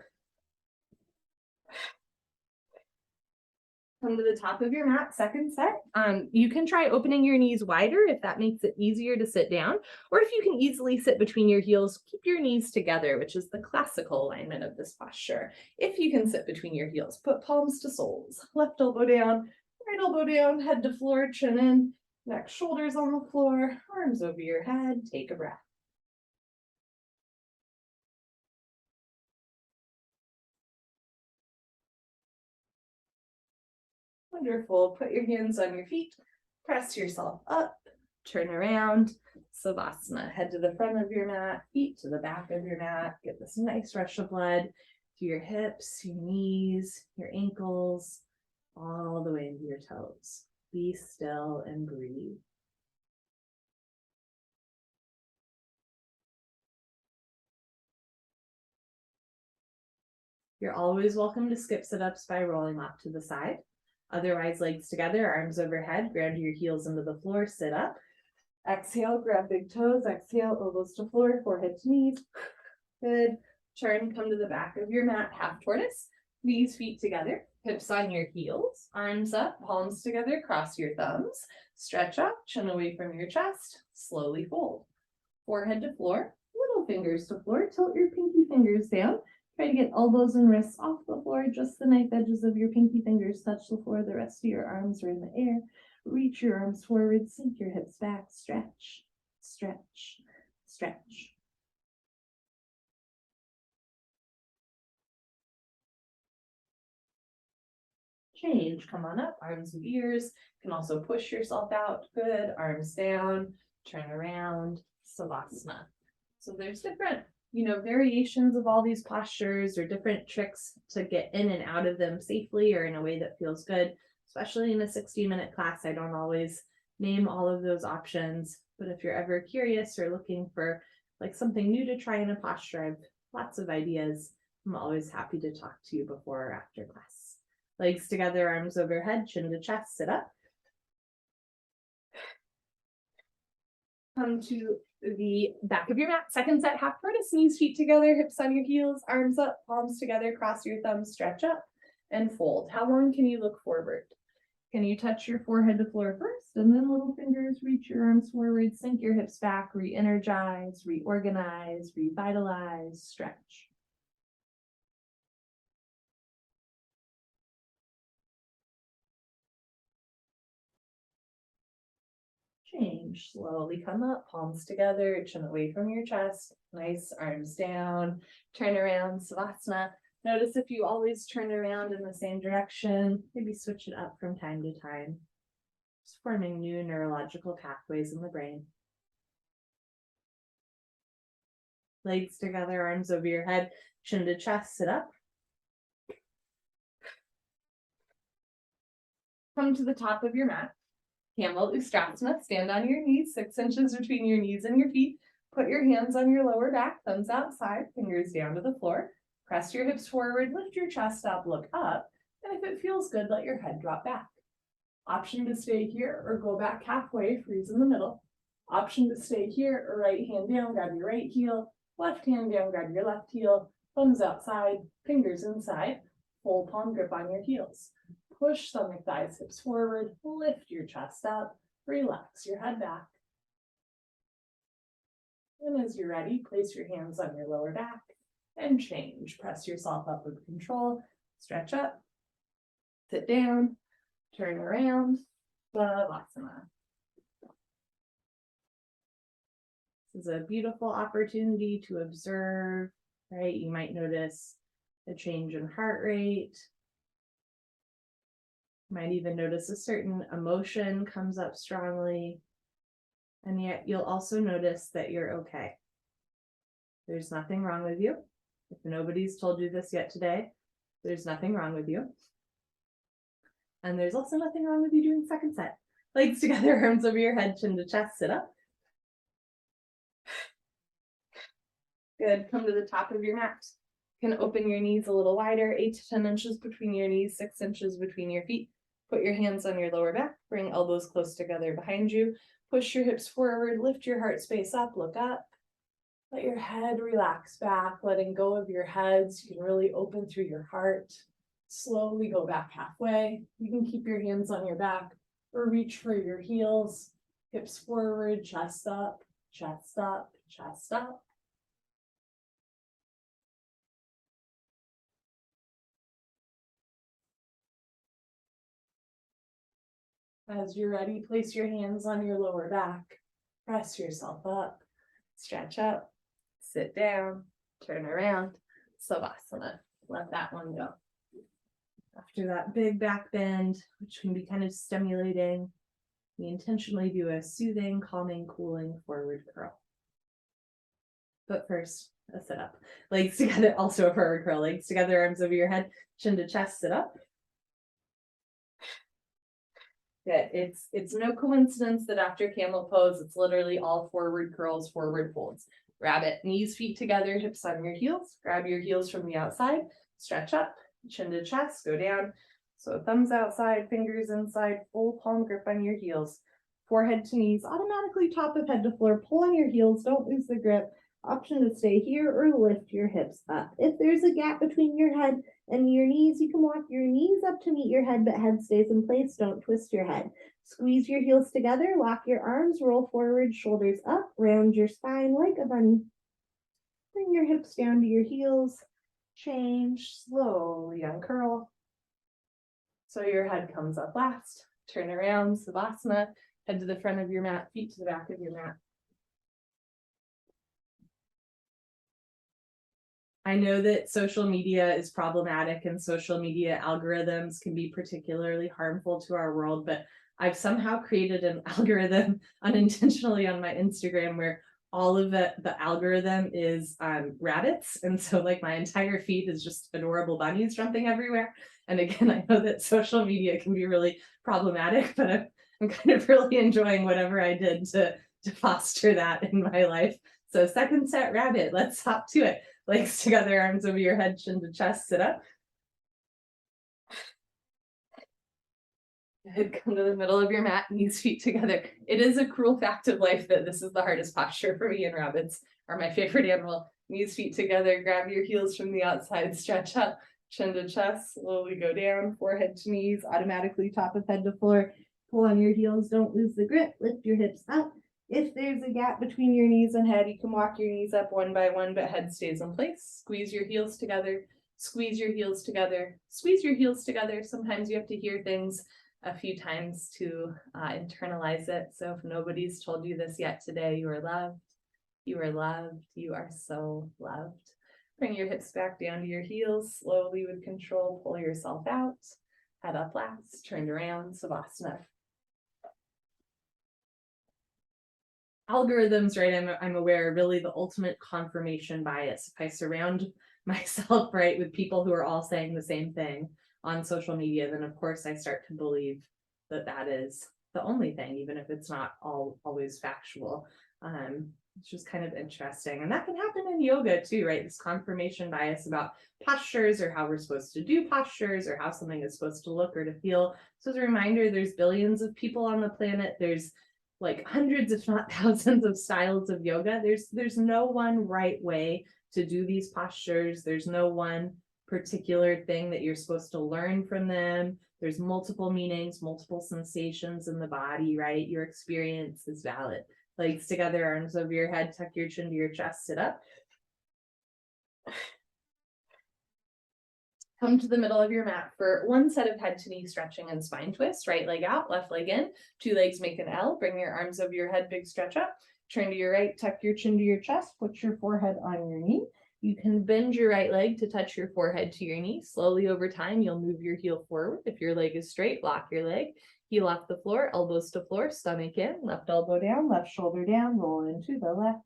Come to the top of your mat, second set. You can try opening your knees wider if that makes it easier to sit down, or if you can easily sit between your heels, keep your knees together, which is the classical alignment of this posture. If you can sit between your heels, put palms to soles, left elbow down, right elbow down, head to floor, chin in, neck, shoulders on the floor, arms over your head, take a breath. Wonderful. Put your hands on your feet, press yourself up, turn around, Savasana. Head to the front of your mat, feet to the back of your mat. Get this nice rush of blood to your hips, your knees, your ankles, all the way into your toes. Be still and breathe. You're always welcome to skip sit-ups by rolling off to the side. Otherwise, legs together, arms overhead, ground your heels into the floor, sit up. Exhale, grab big toes, exhale, elbows to floor, forehead to knees. Good. Turn, come to the back of your mat, half tortoise, knees, feet together, hips on your heels, arms up, palms together, cross your thumbs, stretch up, chin away from your chest, slowly fold. Forehead to floor, little fingers to floor, tilt your pinky fingers down. Try to get elbows and wrists off the floor, just the knife edges of your pinky fingers touch the floor, the rest of your arms are in the air. Reach your arms forward, sink your hips back, stretch, stretch, stretch. Change, come on up, arms and ears. You can also push yourself out, good, arms down, turn around, Savasana. So there's different, variations of all these postures or different tricks to get in and out of them safely or in a way that feels good. Especially in a 60-minute class, I don't always name all of those options, but if you're ever curious or looking for like something new to try in a posture, I have lots of ideas. I'm always happy to talk to you before or after class. Legs together, arms overhead, chin to chest, sit up. Come to the back of your mat, second set, half tortoise, knees, feet together, hips on your heels, arms up, palms together, cross your thumbs, stretch up, and fold. How long can you look forward? Can you touch your forehead to floor first, and then little fingers, reach your arms forward, sink your hips back, re-energize, reorganize, revitalize, stretch. Change, slowly come up, palms together, chin away from your chest, nice, arms down, turn around, Savasana. Notice if you always turn around in the same direction, maybe switch it up from time to time. Just forming new neurological pathways in the brain. Legs together, arms over your head, chin to chest, sit up. Come to the top of your mat. Camel Ustrasana, stand on your knees, 6 inches between your knees and your feet. Put your hands on your lower back, thumbs outside, fingers down to the floor. Press your hips forward, lift your chest up, look up. And if it feels good, let your head drop back. Option to stay here or go back halfway, freeze in the middle. Option to stay here or right hand down, grab your right heel, Left hand down, grab your left heel, thumbs outside, fingers inside, full palm grip on your heels. Push stomach, thighs, hips forward, lift your chest up, relax your head back. And as you're ready, place your hands on your lower back and change. Press yourself up with control, stretch up, sit down, turn around, Savasana. This is a beautiful opportunity to observe, right? You might notice a change in heart rate. You might even notice a certain emotion comes up strongly. And yet you'll also notice that you're okay. There's nothing wrong with you. If nobody's told you this yet today, there's nothing wrong with you. And there's also nothing wrong with you doing second set. Legs together, arms over your head, chin to chest, sit up. Good, come to the top of your mat. You can open your knees a little wider, 8 to 10 inches between your knees, 6 inches between your feet. Put your hands on your lower back, bring elbows close together behind you. Push your hips forward, lift your heart space up, look up. Let your head relax back, letting go of your head so you can really open through your heart. Slowly go back halfway. You can keep your hands on your back or reach for your heels. Hips forward, chest up, chest up, chest up. As you're ready, place your hands on your lower back. Press yourself up, stretch up, sit down, turn around, Savasana. Let that one go. After that big back bend, which can be kind of stimulating, we intentionally do a soothing, calming, cooling forward curl. But first, a sit up. Legs together, also a forward curl. Legs together, arms over your head, chin to chest, sit up. Good. It's no coincidence that after camel pose, it's literally all forward curls, forward folds. Rabbit, knees, feet together, hips on your heels. Grab your heels from the outside, stretch up, chin to chest, go down. So thumbs outside, fingers inside, full palm grip on your heels. Forehead to knees, automatically top of head to floor. Pull on your heels, don't lose the grip. Option to stay here or lift your hips up. If there's a gap between your head and your knees, you can walk your knees up to meet your head, but head stays in place. Don't twist your head. Squeeze your heels together, lock your arms, roll forward, shoulders up, round your spine like a bunny. Bring your hips down to your heels. Change, slowly uncurl. So your head comes up last. Turn around, Savasana. Head to the front of your mat, feet to the back of your mat. I know that social media is problematic and social media algorithms can be particularly harmful to our world, but I've somehow created an algorithm unintentionally on my Instagram where all of the algorithm is rabbits. And so like my entire feed is just adorable bunnies jumping everywhere. And again, I know that social media can be really problematic, but I'm kind of really enjoying whatever I did to foster that in my life. So second set rabbit, let's hop to it. Legs together, arms over your head, chin to chest, sit up. Good, come to the middle of your mat, knees, feet together. It is a cruel fact of life that this is the hardest posture for me, and rabbits are my favorite animal. Knees, feet together, grab your heels from the outside, stretch up, chin to chest, slowly go down, forehead to knees, automatically top of head to floor. Pull on your heels, don't lose the grip, lift your hips up. If there's a gap between your knees and head, you can walk your knees up one by one, but head stays in place. Squeeze your heels together, squeeze your heels together, squeeze your heels together. Sometimes you have to hear things a few times to internalize it. So if nobody's told you this yet today, you are loved, you are loved, you are so loved. Bring your hips back down to your heels, slowly with control, pull yourself out, head up last, turned around, Savasana. Algorithms, right, I'm aware, are really the ultimate confirmation bias. If I surround myself, right, with people who are all saying the same thing on social media, then of course I start to believe that that is the only thing, even if it's not always factual. It's just kind of interesting. And that can happen in yoga too, right? This confirmation bias about postures or how we're supposed to do postures or how something is supposed to look or to feel. So as a reminder, there's billions of people on the planet. There's like hundreds, if not thousands of styles of yoga. There's no one right way to do these postures. There's no one particular thing that you're supposed to learn from them. There's multiple meanings, multiple sensations in the body, right? Your experience is valid. Legs together, arms over your head, tuck your chin to your chest, sit up. Come to the middle of your mat for one set of head to knee stretching and spine twist. Right leg out, left leg in. Two legs make an L. Bring your arms over your head, big stretch up. Turn to your right, tuck your chin to your chest. Put your forehead on your knee. You can bend your right leg to touch your forehead to your knee. Slowly over time, you'll move your heel forward. If your leg is straight, lock your leg. Heel off the floor, elbows to floor, stomach in, left elbow down, left shoulder down, roll into the left.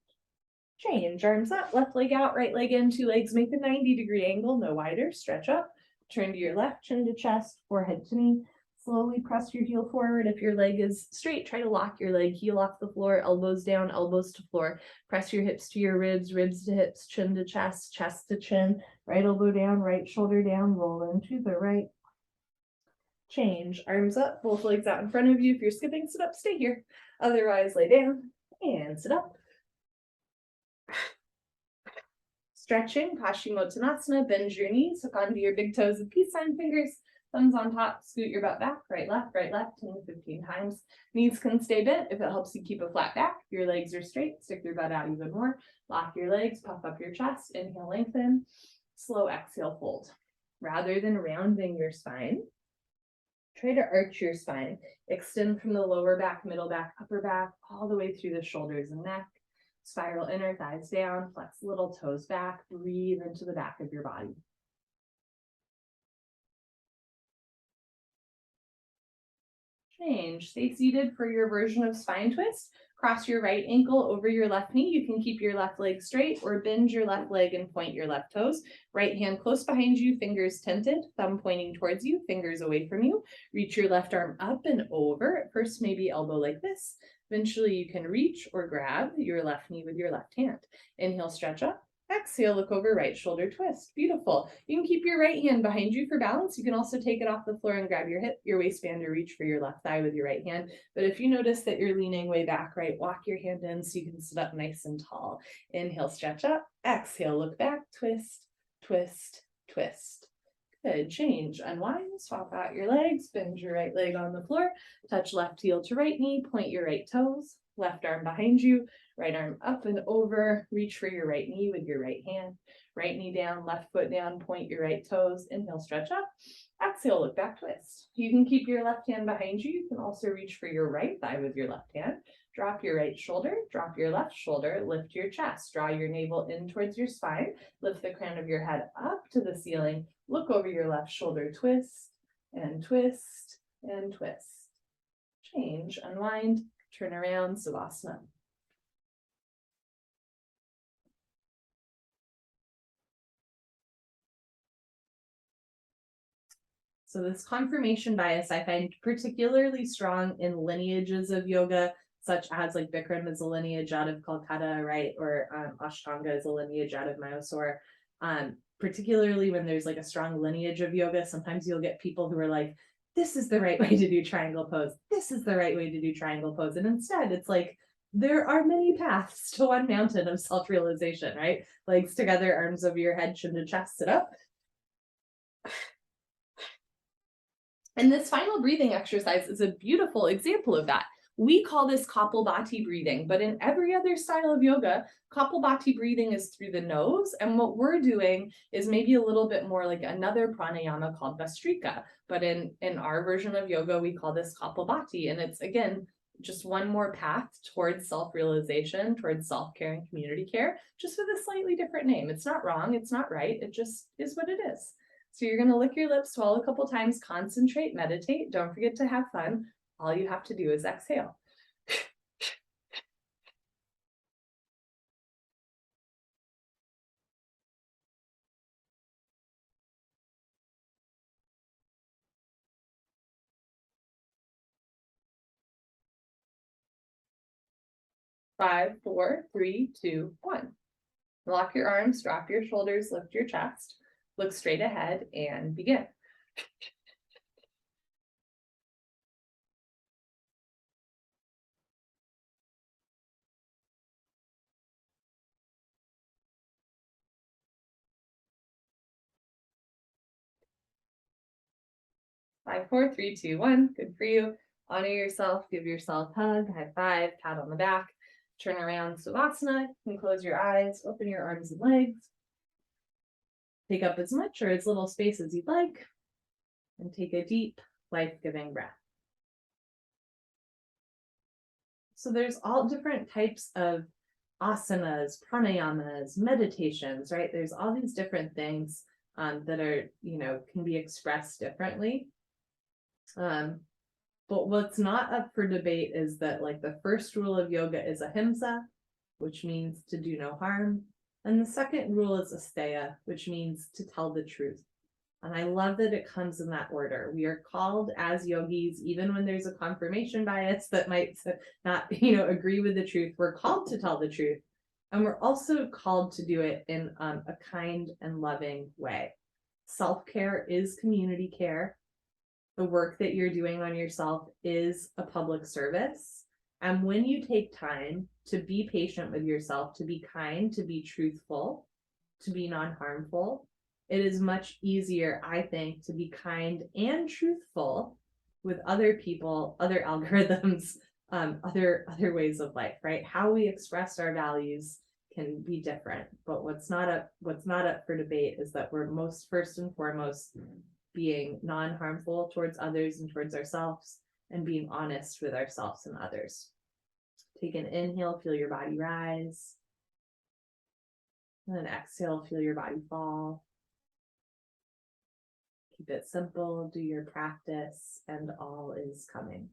Change, arms up, left leg out, right leg in, two legs make a 90-degree angle, no wider, stretch up, turn to your left, chin to chest, forehead to knee, slowly press your heel forward. If your leg is straight, try to lock your leg, heel off the floor, elbows down, elbows to floor, press your hips to your ribs, ribs to hips, chin to chest, chest to chin, right elbow down, right shoulder down, roll into the right. Change, arms up, both legs out in front of you. If you're skipping, sit up, stay here. Otherwise, lay down and sit up. Stretching, Paschimottanasana, bend your knees, hook onto your big toes with peace sign fingers, thumbs on top, scoot your butt back, right, 10 to 15 times. Knees can stay bent if it helps you keep a flat back. Your legs are straight, stick your butt out even more. Lock your legs, puff up your chest, inhale, lengthen, slow exhale, fold. Rather than rounding your spine, try to arch your spine, extend from the lower back, middle back, upper back, all the way through the shoulders and neck. Spiral inner thighs down, flex little toes back, breathe into the back of your body. Change, stay seated for your version of spine twist. Cross your right ankle over your left knee. You can keep your left leg straight or bend your left leg and point your left toes. Right hand close behind you, fingers tented, thumb pointing towards you, fingers away from you. Reach your left arm up and over. At first, maybe elbow like this. Eventually, you can reach or grab your left knee with your left hand. Inhale, stretch up. Exhale, look over, right shoulder twist. Beautiful. You can keep your right hand behind you for balance. You can also take it off the floor and grab your hip, your waistband, or reach for your left thigh with your right hand. But if you notice that you're leaning way back, right, walk your hand in so you can sit up nice and tall. Inhale, stretch up. Exhale, look back, twist, twist, twist. Good, change, unwind, swap out your legs, bend your right leg on the floor, touch left heel to right knee, point your right toes, left arm behind you, right arm up and over, reach for your right knee with your right hand, right knee down, left foot down, point your right toes, inhale, stretch up, exhale, look back, twist. You can keep your left hand behind you. You can also reach for your right thigh with your left hand. Drop your right shoulder, drop your left shoulder, lift your chest, draw your navel in towards your spine, lift the crown of your head up to the ceiling, look over your left shoulder, twist and twist and twist. Change, unwind, turn around, Savasana. So this confirmation bias I find particularly strong in lineages of yoga, such as like Bikram is a lineage out of Calcutta, right? Or Ashtanga is a lineage out of Mysore. Particularly when there's like a strong lineage of yoga, sometimes you'll get people who are like, this is the right way to do triangle pose. This is the right way to do triangle pose. And instead it's like, there are many paths to one mountain of self-realization, right? Legs together, arms over your head, chin to chest, sit up. And this final breathing exercise is a beautiful example of that. We call this Kapalbhati breathing, but in every other style of yoga, Kapalbhati breathing is through the nose. And what we're doing is maybe a little bit more like another pranayama called Vastrika. But in our version of yoga, we call this Kapalbhati. And it's, again, just one more path towards self-realization, towards self-care and community care, just with a slightly different name. It's not wrong, it's not right, it just is what it is. So you're going to lick your lips, swallow a couple times, concentrate, meditate. Don't forget to have fun. All you have to do is exhale. 5, 4, 3, 2, 1. Lock your arms, drop your shoulders, lift your chest, look straight ahead, and begin. 5, 4, 3, 2, 1. Good for you. Honor yourself, give yourself a hug, high five, pat on the back, turn around Savasana. You can close your eyes, open your arms and legs. Take up as much or as little space as you'd like, and take a deep, life-giving breath. So there's all different types of asanas, pranayamas, meditations, right? There's all these different things that are, can be expressed differently. But what's not up for debate is that like the first rule of yoga is ahimsa, which means to do no harm. And the second rule is asteya, which means to tell the truth. And I love that it comes in that order. We are called as yogis, even when there's a confirmation bias that might not, agree with the truth. We're called to tell the truth. And we're also called to do it in a kind and loving way. Self-care is community care. The work that you're doing on yourself is a public service. And when you take time to be patient with yourself, to be kind, to be truthful, to be non-harmful, it is much easier, I think, to be kind and truthful with other people, other algorithms, other ways of life, right? How we express our values can be different, but what's not up for debate is that we're first and foremost being non-harmful towards others and towards ourselves, and being honest with ourselves and others. Take an inhale, feel your body rise. And then exhale, feel your body fall. Keep it simple, do your practice, and all is coming.